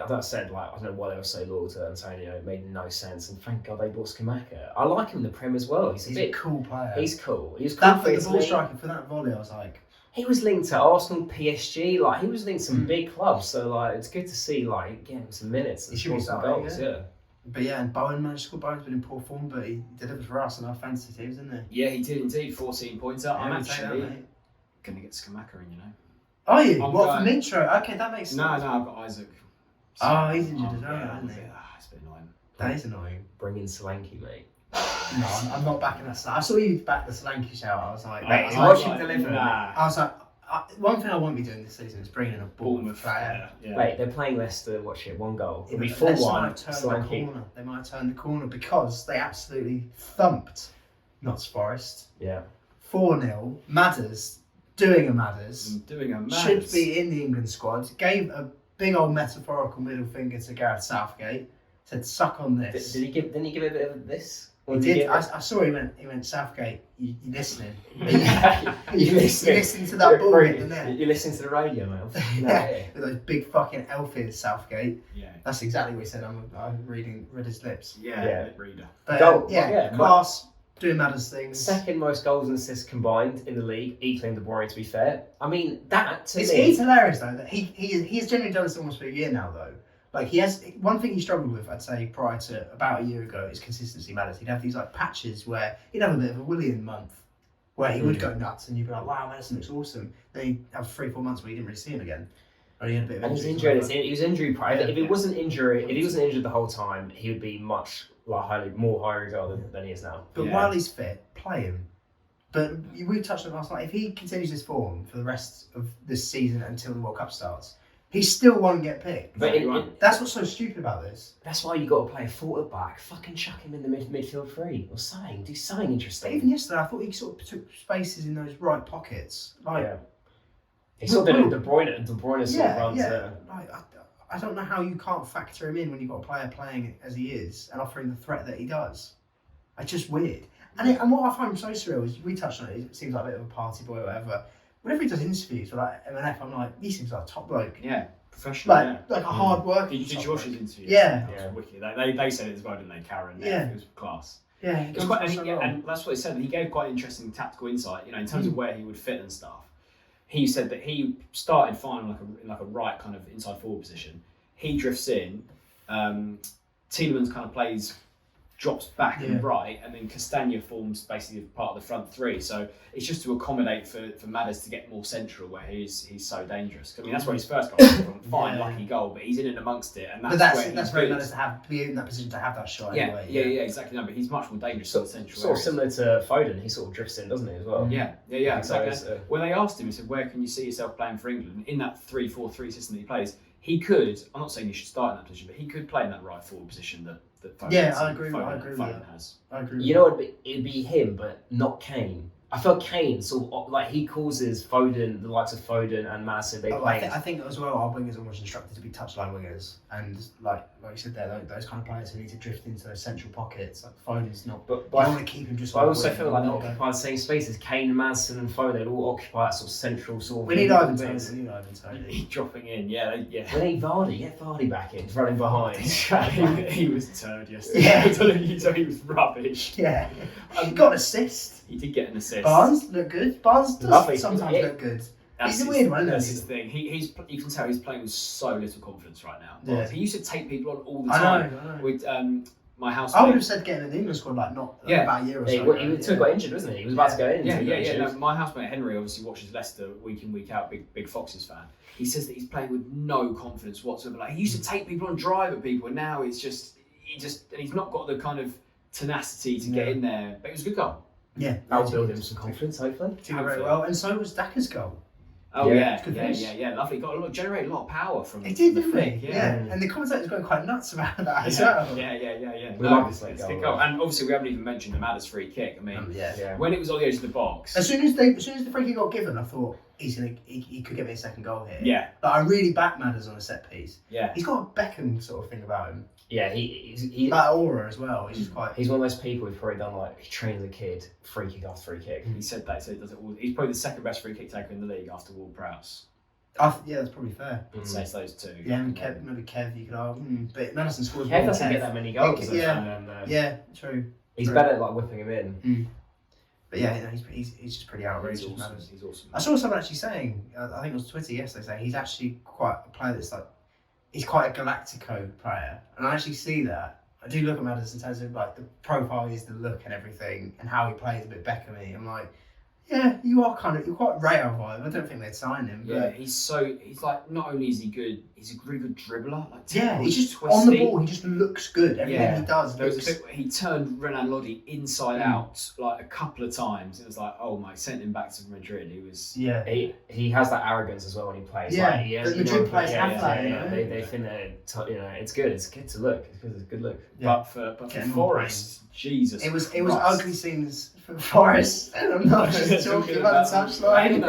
that said, like, I don't know why they were so loyal to Antonio. It made no sense, and thank God they bought Scamacca. I like him in the Prem as well. He's a cool player. He's cool. He was cool That for the his ball league. striking for that volley, I was like, He was linked to Arsenal, PSG. Like, he was linked to some big clubs. So, like, it's good to see, like, getting some minutes and He should be scoring some starting, goals. yeah. Yeah. but yeah, and Bowen managed to score. Bowen's been in poor form, but he delivered for us and our fantasy teams, didn't he? Yeah, he did indeed. 14 points up. I'm Yeah, we'll take actually that, mate. going to get Scamacca in, you know. Are you? I'm What, going- from intro? Okay, that makes sense. No, I've got Isaac. Oh, he's injured as well, yeah, isn't he? it's a bit annoying. That is annoying. Bring in Solanke, mate. No, I'm not backing that. I saw you back the Solanke shout. I was like, Mate, I watch was him like- deliver. Nah. I was like, one thing I won't be doing this season is bringing in a Bournemouth player. player. Yeah. Mate, they're playing Leicester. Watch it, 1 goal. It'll be Leicester might 4-1. have turned the Solanke. corner. They might have turned the corner because they absolutely thumped Notts Forest. Yeah. 4-0. Madders, doing a Madders. Doing a Should be in the England squad. Gave a big old metaphorical middle finger to Gareth Southgate. Said, "Suck on this." Didn't he give a bit of this? Or He did did. he I saw he went Southgate. You listening? You listening? You listening to that ball hit the net? You're listening to the radio, man. Yeah, with those big fucking elf ears, Southgate. Yeah. That's exactly what he said. I'm read his lips. Yeah, Yeah. lip reader. But Goal, yeah, yeah, class, doing Madders things. Second most goals and assists combined in the league, equaling De Bruyne, to be fair. I mean, that to It's me... hilarious though that he has generally done this almost for a year now though. Like he has one thing he struggled with, I'd say, prior to about a year ago, is consistency matters. He'd have these like patches where he'd have a bit of a William month, where he would go nuts, and you'd be like, "Wow, Madison looks awesome." Then he'd have 3-4 months where you didn't really see him again, or he had a bit of And he's injury. injured. He was injury prone. Yeah. If he wasn't injured the whole time, he would be much more high regard than he is now. But Yeah. while he's fit, play him. But we touched on it last night. If he continues this form for the rest of this season until the World Cup starts, he still won't get picked. But That's what's so stupid about this. that's why you got to play a forward back. Fucking chuck him in the midfield free or something. Do something But interesting. even yesterday, I thought he sort of took spaces in those right pockets. Like, Yeah. He sort of did De Bruyne sort of runs yeah. there. Like, I don't know how you can't factor him in when you've got a player playing as he is and offering the threat that he does. It's just weird. And what I find so surreal is, we touched on it, it seems like a bit of a party boy or whatever. Whenever he does interviews with like M&F, I'm like, he seems like a top bloke. Yeah, professional. Like a hard worker. Did you watch his interview? Yeah. That was wicked. They said it as well, didn't they, Karen? Yeah. It was class. Yeah, It was quite, and that's what he said. He gave quite interesting tactical insight, in terms of where he would fit and stuff. He said that he started fine in like a right kind of inside forward position. He drifts in. Tielemans kind of drops back and right, and then Castagna forms basically part of the front three. So it's just to accommodate for Madders to get more central, where he's so dangerous. I mean, that's where his first goal came from. Fine, lucky goal, but he's in and amongst it, and that's where that's very nice to be in that position to have that shot. Yeah, anyway. yeah, exactly. No, but he's much more dangerous in the central Sort of areas. similar to Foden. He sort of drifts in, doesn't he, as well? Yeah, So exactly. it's, When they asked him, he said, "Where can you see yourself playing for England?" In that 3-4-3 system that he plays, he could. I'm not saying he should start in that position, but he could play in that right forward position that Foden Yeah, has. I agree with Foden that. has. I agree with You know, it'd be him, but not Kane. I felt Kane sort of like he causes Foden, the likes of Foden and Madison. They play. I think as well, our wingers are almost instructed to be touchline wingers, and like you said there, those kind of players who need to drift into those central pockets. Like Foden's not, But I want to keep him just. I on the also wing. feel like they occupy the same spaces. Kane, Madison, and Foden they all occupy that sort of central sort of. We need Ivan wings. Toney. We need Ivan Toney. He's dropping in. Yeah. We need Vardy. Get Vardy back in, running behind. he was a turd yesterday. Yeah. So he was rubbish. Yeah, he got an assist. He did get an assist. Barnes looked good. Barnes does Lovely. sometimes Yeah. look good. That's He's a his- weird one, That's isn't his thing. You can tell he's playing with so little confidence right now. Yeah. He used to take people on all the I time. know. With my housemate. I would have said getting in the England squad about a year or so. He got injured, wasn't he? He was about to go in. No, my housemate Henry obviously watches Leicester week in, week out, big Foxes fan. He says that he's playing with no confidence whatsoever. Like, he used to take people and drive at people, and now it's just he's not got the kind of tenacity to get in there. But it was a good goal. Yeah, that'll build him some confidence, hopefully. Did very well, and so was Daka's goal. Oh yeah, lovely. Generated a lot of power from. He did, didn't he? he? Yeah. And the commentators going quite nuts about that as well. Yeah. We like this late goal. And obviously we haven't even mentioned the Madders free kick. I mean, when it was on the edge of the box. As soon as the free kick got given, I thought he could get me a second goal here. Yeah. But I really back Madders on a set piece. Yeah. He's got a Beckham sort of thing about him. Yeah, he's that aura as well. He's just quite. He's one of those people who's probably done he trained as a kid, free kick after free kick. He said that. He said he does it all. He's probably the second best free kick taker in the league after Ward-Prowse. Yeah, that's probably fair. I'd say it's those two. Yeah, and maybe Kev, you could argue. But Madison scores Kev doesn't get that many goals. Yeah, true. He's better at whipping him in. But yeah, he's just pretty outrageous. He's awesome. I saw someone actually saying, I think it was Twitter yesterday, saying he's actually quite a player that's he's quite a Galactico player. And I actually see that. I do look at Madison in terms of the profile, is the look and everything, and how he plays a bit Beckham-y. I'm like, yeah, you're quite Real vibe. I don't think they'd sign him. Yeah, but he's not only is he good, he's a really good dribbler. He's just twisty. On the ball. He just looks good. Everything he does. There was a bit where he turned Renan Lodi inside out a couple of times. It was oh my, sent him back to Madrid. He was. Yeah. He has that arrogance as well when he plays. Yeah. The Madrid players have that. They think that it's good. It's good to look. It's a good look. Yeah. But for Forest, Jesus. It was ugly scenes for Forest, and I'm not just talking about the touchline.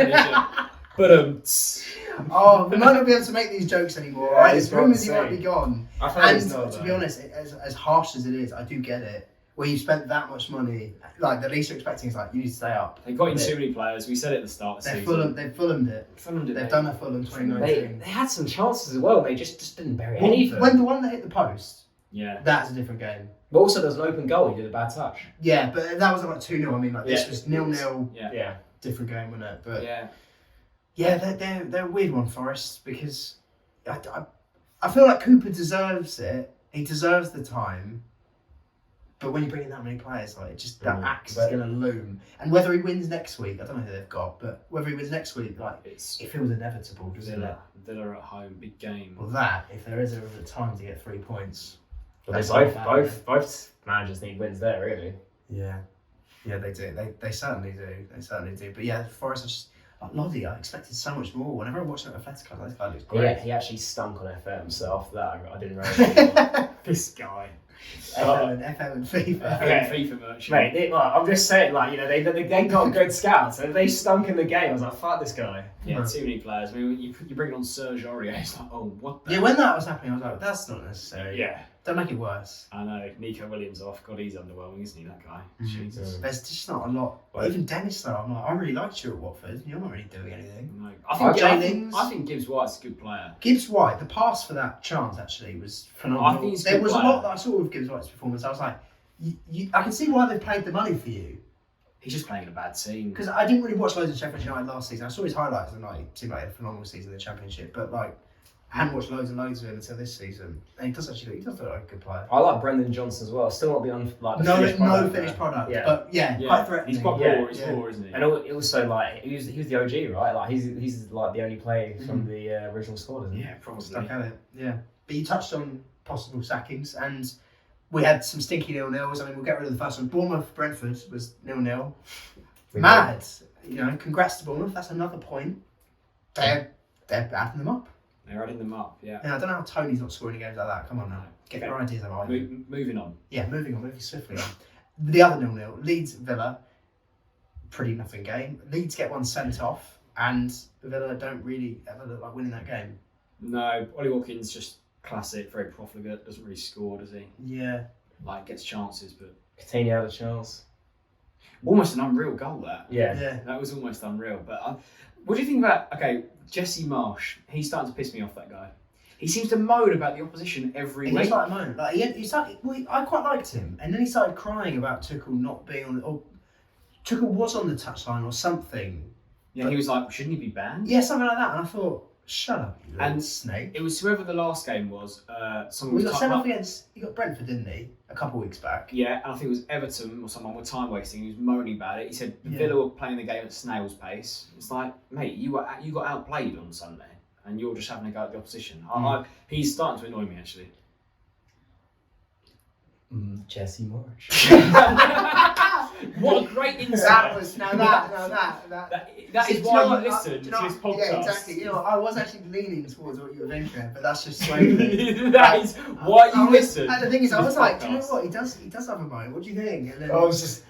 We might not be able to make these jokes anymore, right? There's rumours he might be gone. And to be honest, as harsh as it is, I do get it. Where you spent that much money, the least you're expecting is you need to stay up. They got in too many players. We said it at the start of the season. They've Fulhamed it. They've done a Fulham 2019. They had some chances as well. They just didn't bury any of them. When the one that hit the post, yeah, that's a different game. But also, there's an open goal. He did a bad touch. Yeah, but that was 2-0. I mean, this was 0-0. Yeah. Different game, wasn't it? But yeah, they're a weird one, Forest, because I feel like Cooper deserves it. He deserves the time. But when you bring in that many players, that axe is going to loom. And whether he wins next week, I don't know who they've got, but whether he wins next week, it feels inevitable, doesn't it? Villa at home, big game. Well, if there is a time to get 3 points. But both managers need wins there, really. Yeah, they do. They certainly do. But yeah, Forest are just Lodi. I expected so much more. Whenever I watch Atletico, this guy looks great. Yeah, he actually stunk on FM. So after that, I didn't really. This guy. FM and FIFA. FIFA merch. Mate, I'm just saying, they got good scouts, and they stunk in the game. I was like, fuck this guy. Yeah, too many players. I mean, you bring on Serge Aurier, it's what the... Yeah, when that was happening, I was like, that's not necessary. Yeah. Don't make it worse. I know. Nico Williams off. God, he's underwhelming, isn't he, that guy? Jesus. There's just not a lot. Even Dennis, though, I'm like, I really liked you at Watford. You're not really doing anything. No. I think Gibbs White's a good player. Gibbs White, the pass for that chance actually was phenomenal. I think there was a lot that I saw with Gibbs White's performance. I was like, I can see why they paid the money for you. He's just playing in a bad team. Because I didn't really watch loads of Sheffield United last season. I saw his highlights and it seemed like he had a phenomenal season in the Championship. But I hadn't watched loads and loads of him until this season. And he does look like a good player. I like Brendan Johnson as well. Still not the finished product. Yeah. But quite threatening. He's quite raw. He's raw, isn't he? And also he was the OG, right? He's the only player from the original squad, isn't he? Yeah, probably. Stuck at it. Yeah. But you touched on possible sackings, and we had some stinky 0-0s. I mean, we'll get rid of the first one. Bournemouth-Brentford was 0-0. Mad. Congrats to Bournemouth. That's another point. They're adding them up. They're adding them up, yeah. I don't know how Tony's not scoring games like that. Come on now. Get your ideas out. Moving on. Yeah, moving swiftly on. The other 0-0, Leeds-Villa. Pretty nothing game. Leeds get one sent off, and Villa don't really ever look like winning that game. No, Ollie Watkins just classic, very profligate, doesn't really score, does he? Yeah. Gets chances, but... Coutinho had a chance. Almost an unreal goal, that. Yeah. That was almost unreal. But what do you think about, Jesse Marsh? He's starting to piss me off, that guy. He seems to moan about the opposition every week. He started moaning. I quite liked him. And then he started crying about Tuchel not being on or Tuchel was on the touchline or something. Yeah, he was like, shouldn't he be banned? Yeah, something like that. And I thought, Shut up, you little snake. It was whoever the last game was. Someone We was got sent off against. He got Brentford, didn't he? A couple of weeks back. Yeah, and I think it was Everton or someone were time wasting. He was moaning about it. He said Yeah. Villa were playing the game at snail's pace. It's like, mate, you got outplayed on Sunday, and you're just having a go at the opposition. He's starting to annoy me actually. Jesse Marsh. What a great insight! That is why you listen to his podcast. Yeah, exactly. You know, I was actually leaning towards what you were thinking, but that's just swayed me. That is why you listen. And the thing is, to I was this like, do you know podcast. what? He does have a mind. What do you think? And then it's just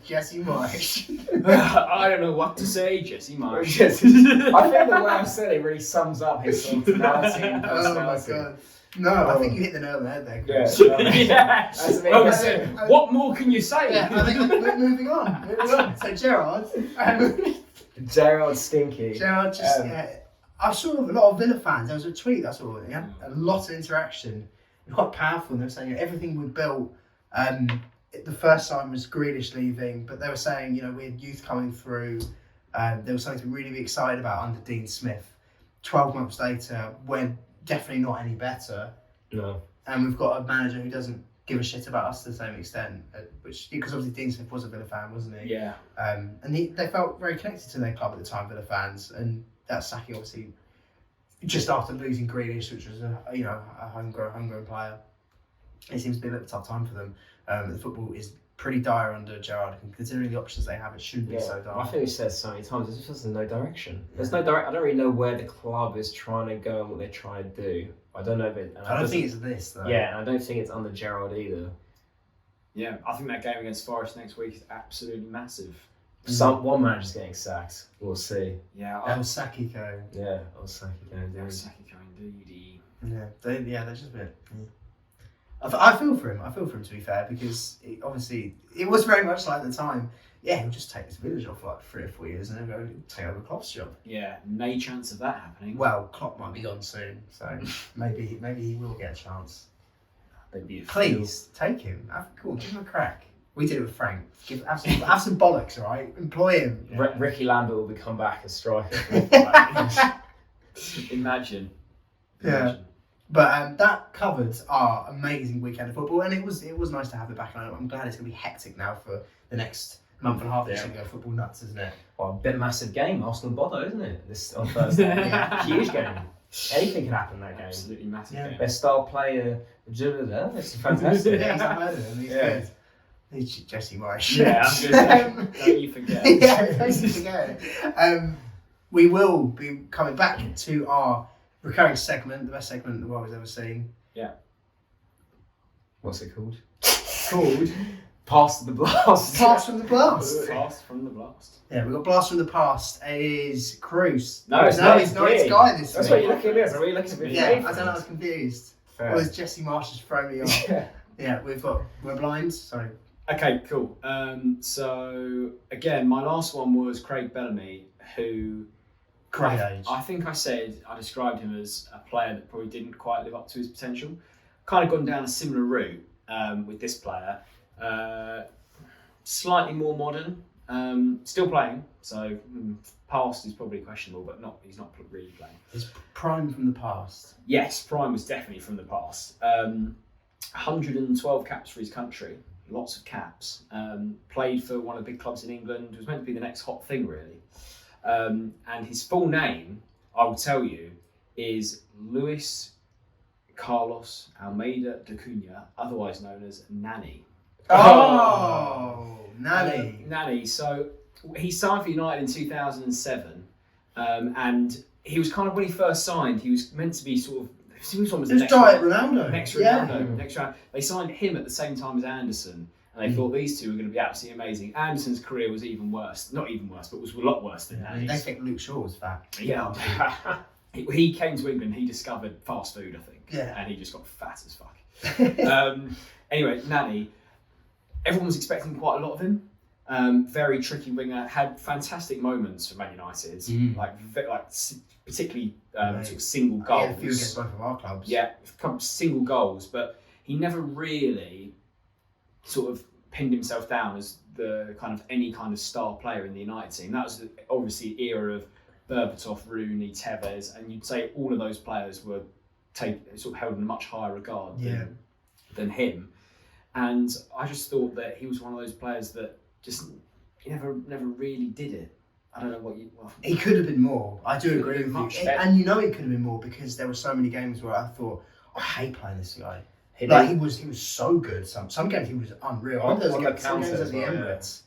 Jesse Marsh. I don't know what to say, Jesse Marsh. I think the way I said it really sums up his sort of personality and Oh my personality. god. No, I think you hit the nail on the head there. Yeah. Chris. Yeah. Well Listen, what more can you say? Yeah, I think moving on. So Gerard, Gerard Stinky. Gerard just I saw a lot of Villa fans. There was a tweet I saw. He had a lot of interaction. It was quite powerful. They were saying everything we built. The first time was Grealish leaving, but they were saying we had youth coming through. There was something to really be excited about under Dean Smith. 12 months later, we're definitely not any better. No. And we've got a manager who doesn't give a shit about us to the same extent, because obviously Dean Smith was a Villa fan, wasn't he? Yeah. And they felt very connected to their club at the time, Villa fans, and that sacking obviously just after losing Grealish, which was a homegrown player. It seems to be a bit of a tough time for them. The football is pretty dire under Gerrard, and considering the options they have, it shouldn't be so dire. I think we said so many times, there's just no direction. There's no direct. I don't really know where the club is trying to go and what they're trying to do. I don't know if it. I don't think it's this though. Yeah, and I don't think it's under Gerrard either. Yeah, I think that game against Forest next week is absolutely massive. One manager's getting sacked. We'll see. Yeah, Sakiko. Yeah, Saki going down. Sakiko indeed. Yeah, they're just a bit. I feel for him. To be fair, because it was very much like the time. Yeah, he'll just take this village off for like 3 or 4 years and then go take over Klopp's job. Yeah, no chance of that happening. Well, Klopp might be gone soon, so maybe he will get a chance. They'd be Please take him. Cool, give him a crack. We did it with Frank. Have some bollocks, all right? Employ him. Yeah. Ricky Lambert will become back as striker. Imagine. Yeah. But that covered our amazing weekend of football, and it was nice to have it back. I'm glad it's going to be hectic now for the next month and a half. It's going to go football nuts, isn't it? Well, a bit massive game, Arsenal Bodo, isn't it? This on Thursday. Yeah. Huge game. Anything can happen in that game. Absolutely massive game. Best star player. It's fantastic. Yeah, he's not heard of him. He's good. He's Jesse Marsh. Yeah, don't you forget. Yeah, don't you forget it. We will be coming back to our recurring segment, the best segment the world has ever seen. Yeah. What's it called? Called Past the Blast. Blast from the Blast. Blast from the Blast. Yeah, we've got Blast from the Past. It is Cruz. No, it's not. It's Guy this That's week. what you're looking at. Are you looking at me? Yeah, I don't know, I was confused. Fair. Or is Jesse Marsh just throwing me off? Yeah, we're blind. Sorry. Okay, cool. So again, my last one was Craig Bellamy, who Great age. I think I described him as a player that probably didn't quite live up to his potential. Kind of gone down a similar route with this player. Slightly more modern, still playing, so past is probably questionable, but he's not really playing. It's prime from the past. Yes, prime was definitely from the past. 112 caps for his country, lots of caps. Played for one of the big clubs in England. It was meant to be the next hot thing, really. And his full name, I will tell you, is Luis Carlos Almeida da Cunha, otherwise known as Nani. Oh, Nani. Nani. So he signed for United in 2007, and he was kind of, when he first signed, he was meant to be sort of, he was almost the next Ronaldo. Next Ronaldo. Next round. They signed him at the same time as Anderson, and they thought these two were going to be absolutely amazing. Anderson's career was even worse. Not even worse, but was a lot worse than Nani's. They think Luke Shaw was fat. Yeah. He came to England, he discovered fast food, I think. Yeah. And he just got fat as fuck. Anyway, Nani, everyone was expecting quite a lot of him. Very tricky winger, had fantastic moments for Man United, particularly sort of single goals. Yeah, a few against both of our clubs. Yeah, single goals, but he never really sort of pinned himself down as the kind of any kind of star player in the United team. That was obviously the era of Berbatov, Rooney, Tevez, and you'd say all of those players were sort of held in a much higher regard than him. And I just thought that he was one of those players that just never really did it. I don't know what you. Well, he could have been more. I do agree with much you, better. and you know he could have been more because there were so many games where I thought, I hate playing this guy. He was so good. Some games he was unreal. On the Some games counter at as the well, Emirates.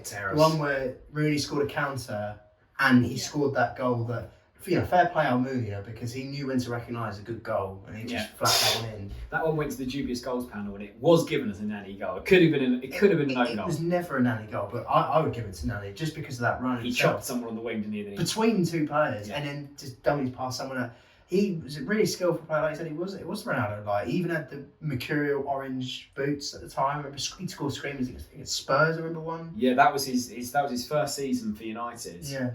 terrible. The one where Rooney scored a counter and he scored that goal that, fair play Almunia because he knew when to recognise a good goal and he just flat that one in. That one went to the dubious goals panel and it was given as a Nani goal. It could have been no It goal. was never a Nani goal, but I would give it to Nani just because of that run. He chopped someone on the wing, didn't he? Between two players and then just dummies past someone else. He was a really skillful player, like I said. It was Ronaldo. Like, he even had the mercurial orange boots at the time. I remember he scored screamers against Spurs. I remember one. Yeah, that was his first season for United. Yeah.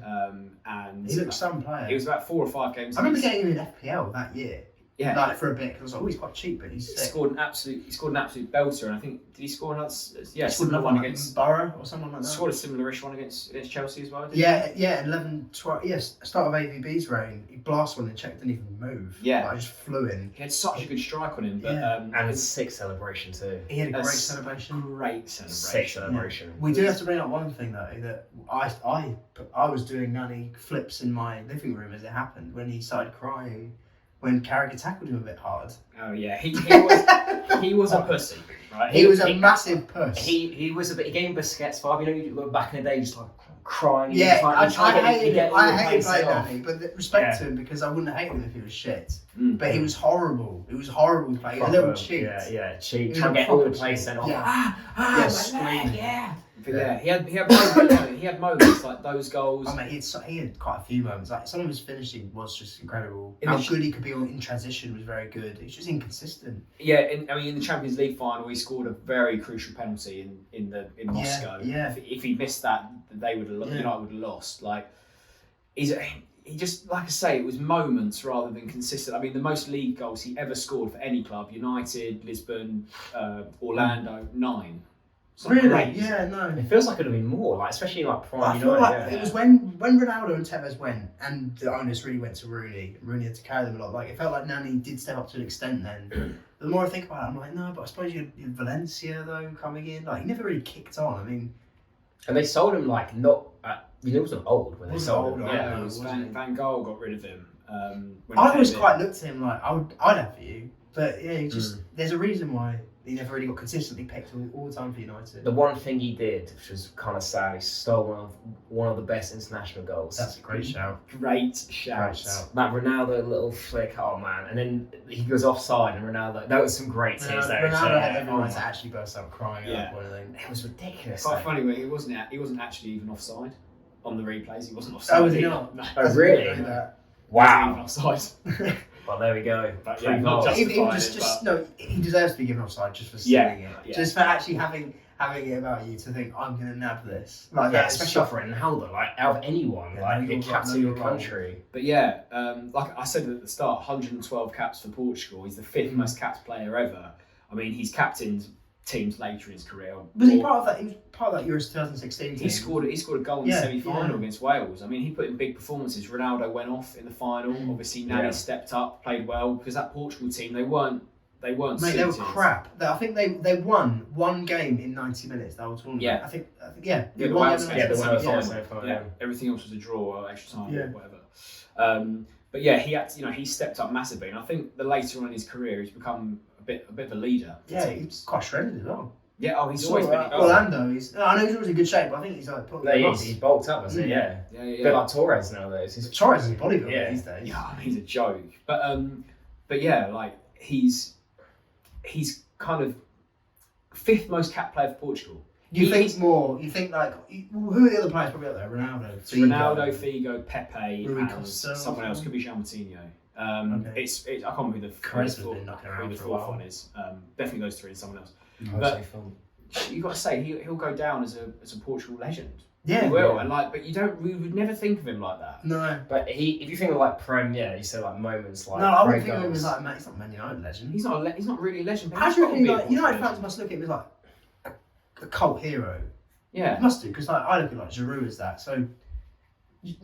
And he looked some player. It was about 4 or 5 games. I remember getting him in FPL that year. Yeah. Like for a bit because I was like, he's quite cheap, but he's sick. He scored an absolute belter, and I think did he score another? Yeah, he scored another one against Borough or someone like that. Scored a similar-ish one against Chelsea as well. Didn't He? 11, 12. Yes, start of AVB's reign. He blasted one and checked, didn't even move. Yeah, like, just flew in. He had such a good strike on him, but and a sick celebration too. He had a great celebration. Sick celebration. Yeah. We do have to bring up one thing though, that I was doing Nani flips in my living room as it happened when he started crying when Carragher tackled him a bit hard. Oh yeah, he was a pussy, right? He was a massive puss. He was a bit. He gave him Busquets vibe. You know, back in the day, just like crying. Yeah, I hated playing Nani, but respect to him because I wouldn't have hated him if he was shit. But he was horrible. It was horrible to play. A little cheat. Yeah, cheat. Trying to get all the play sent off. Yeah, screaming. But yeah, he had moments like those goals. I mean, he had quite a few moments. Like some of his finishing was just incredible. How good he could be in transition was very good. He's just inconsistent. Yeah, in the Champions League final, he scored a very crucial penalty in Moscow. Yeah. If he missed that, United would have lost. Like he just, like I say, it was moments rather than consistent. I mean, the most league goals he ever scored for any club: United, Lisbon, Orlando, 9. Really? Great. Yeah, no. It feels like it would have been more, like especially like prime I United. feel like it was when Ronaldo and Tevez went, and the onus really went to Rooney. Rooney had to carry them a lot. Like it felt like Nani did step up to an extent then. The more I think about it, I'm like, no, but I suppose you had Valencia though coming in. Like he never really kicked on. I mean, and they sold him like not. He wasn't old when they Wasn't sold old, him. yeah. Van Gaal got rid of him. When I he always came quite looked at him like I'd have for you, but yeah, he just there's a reason why he never really got consistently picked all the time for United. The one thing he did, which was kind of sad, he stole one of the best international goals. That's a great shout. Great shout. That Ronaldo little flick, oh man, and then he goes offside, and Ronaldo. That was some great tears there. Ronaldo had everyone to actually burst out crying. Yeah. At that point, It was ridiculous. Quite funny when he wasn't actually even offside on the replays. He wasn't offside. Oh, was he not? No. Oh really? He wasn't Wow. even offside. Well, there we go. But yeah, not He justified. he deserves to be given offside just for stealing it. Yeah. Just for actually having it about you to think I'm gonna nab this. Like Yeah, that, especially for Ronaldo, like out of anyone, Yeah, like you're the captain of right, your you're right. country. But yeah, like I said at the start, 112 caps for Portugal. He's the 5th most capped player ever. I mean, he's captained teams later in his career. Was he part of that? He was part of that Euros 2016 team. He scored a goal in the semi-final against Wales. I mean, he put in big performances. Ronaldo went off in the final. Obviously, Nani stepped up, played well because that Portugal team they weren't. Mate, they were crap. I think they won one game in 90 minutes. That whole tournament. Yeah. I think Yeah, they the won Wales them game, in the 90 semi-final. minutes. Yeah, everything else was a draw or extra time or Yeah. whatever. But yeah, he stepped up massively, and I think the later on in his career, he's become a bit of a leader. Yeah, he's quite shredded as well. Yeah, he's always been. Orlando. I know he's always in good shape, but I think he's like putting No, he's bulked up, isn't he? Yeah. Yeah. A bit like Torres nowadays. He's Torres is a bodybuilder these days. Yeah, I mean, he's a joke. But yeah, like he's kind of 5th most capped player for Portugal. You think like who are the other players probably out there? Ronaldo, Figo, Pepe, Rui and Costa, someone else. Could be Jean Martino. Okay. I can't remember who the Carre's fourth been knocking around the for a fourth while. one is. Definitely those three and someone else. but You've got to say he'll go down as a Portugal legend. Yeah, He will, yeah. and we would never think of him like that. No, if you think of like Prem, you say like moments like. no, I great wouldn't think of him goals. as like Man. He's not Man United legend. He's not really a legend. But How he's do you got to reckon be a like United Portugal fans must look at him as like a cult hero. Yeah. It must do, because like, I look at like Giroud as that. So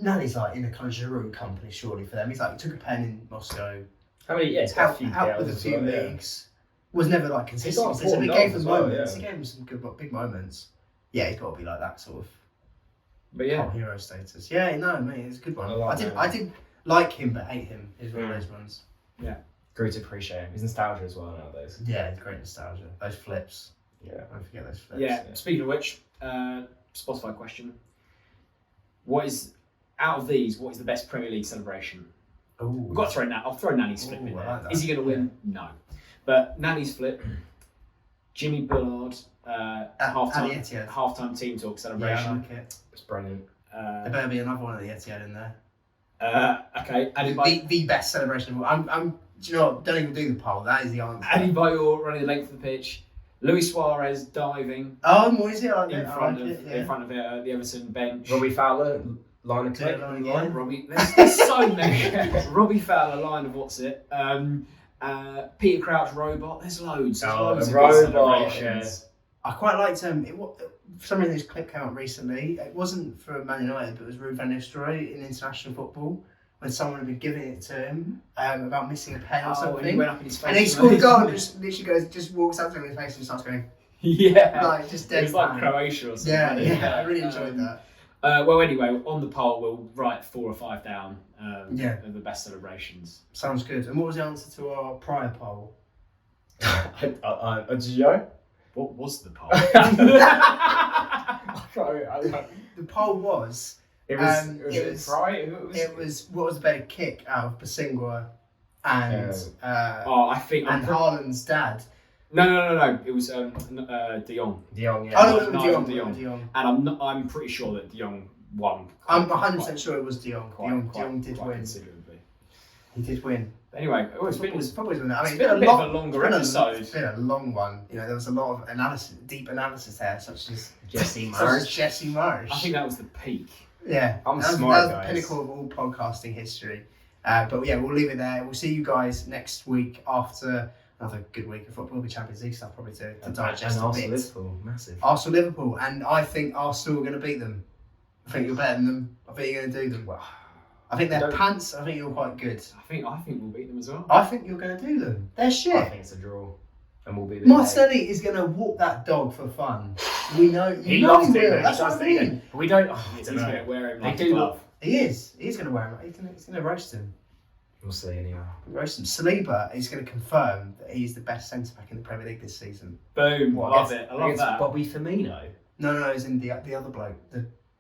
Nani's like in a kind of Giroud company, surely, for them. He's like, he took a pen in Moscow. How many? Yeah, it's got a few out with a girls few as well, yeah. leagues. Was never like consistent. He's got So he 4 gave goals them as well, moments. yeah. He gave them some good, big moments. Yeah, he's got to be like that sort of But yeah. cult hero status. Yeah, no, mate, it's a good one. I I did like him, but hate him. Is one of those ones. Grew to appreciate him. His nostalgia as well nowadays. Yeah, it's great nostalgia. Those flips. Yeah. Don't forget those flips. Yeah. Speaking of which, Spotify question: what is out of these? What is the best Premier League celebration? Ooh. We've got to throw I'll throw Nani's flip in Ooh, I there. like that. Is he going to win? No. But Nani's flip, Jimmy Bullard, At the Etihad. halftime team talk Yeah, celebration. I like it. It's brilliant. There better be another one at the Etihad in there. Okay, added by The best celebration of all. Do you know what? Don't even do the poll. That is the answer. added by your running the length of the pitch. Luis Suarez diving Oh, Moisey, I like in it. front I like of it, yeah. the Everton bench. Robbie Fowler, line of Yeah, play. line again. Robbie, there's so many. Robbie Fowler, line of what's it? Peter Crouch, robot. There's loads. There's Oh, loads the of good robot, celebrations. I quite liked for some reason this clip came out recently. It wasn't for Man United, but it was Ruud van Nistelrooy in international football when someone had been giving it to him about missing a pen or And he something. went up in his face. And he scored a goal and just literally just walks up to him in his face and starts going, Yeah. like, just It dead. was like Croatia or something. Yeah, wasn't it? yeah, I really enjoyed that. Well, anyway, on the poll, we'll write 4 or 5 down Yeah. of the best celebrations. Sounds good. And what was the answer to our prior poll? Did you know? What was the poll? The poll was It was. it It was- was right. it was what was the better kick out of Basingwa and Oh, I think. and Haaland's dad. No. It was De Jong, De Jong. Yeah. Oh no, Nigel De De Jong. Jong. and I'm pretty sure that De Jong won. I'm 100% sure it was De Jong. De Jong did quite win. considerably. He did win. Anyway, it's been Football's been. I mean, it's been a bit of a longer episode. It's been a long one. You know, there was a lot of analysis, deep analysis there, such as Jesse such as Marsh. Jesse Marsh. I think that was the peak. Yeah, I'm that was, smart, that was guys. the pinnacle of all podcasting history. But yeah, we'll leave it there. We'll see you guys next week after another good week of football. There'll be Champions League stuff probably to digest And a Arsenal bit. Liverpool, massive. Arsenal Liverpool, and I think Arsenal are going to beat them. I think you're better than them. I think you're going to do them. Well, I think they're don't- pants. I think you're quite good. I think we'll beat them as well. I think you're going to do them. They're I shit. think it's a draw, and we'll be. Marcelli is going to walk that dog for fun. We know. He You know loves he doing will. it. That's He what does I do it. mean. We don't. I He's don't going know. to wear him They like do a glove. He is. He's going to wear him. He's going to roast him. We'll see anyway. Roast him. Saliba is going to confirm that he's the best centre back in the Premier League this season. Boom! What, Love against- it. I love against that. Bobby Firmino. No, he's in the other bloke,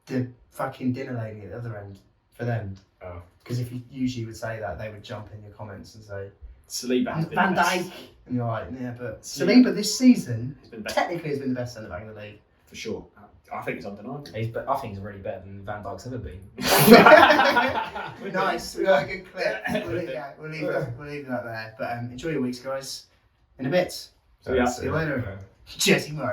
the fucking dinner lady at the other end for them. Oh. Because if you usually would say that, they would jump in your comments and say Saliba has been Van the best. Dijk, and you're like, yeah, but Saliba. Saliba this season He's been the best technically has been the best centre back in the league. for sure. I think it's undeniable. I think he's already better than Van Dijk's ever been. Nice, we got a good clip. We'll leave that there. But enjoy your weeks, guys. In a bit. So, yeah. See you later. Jesse Murray.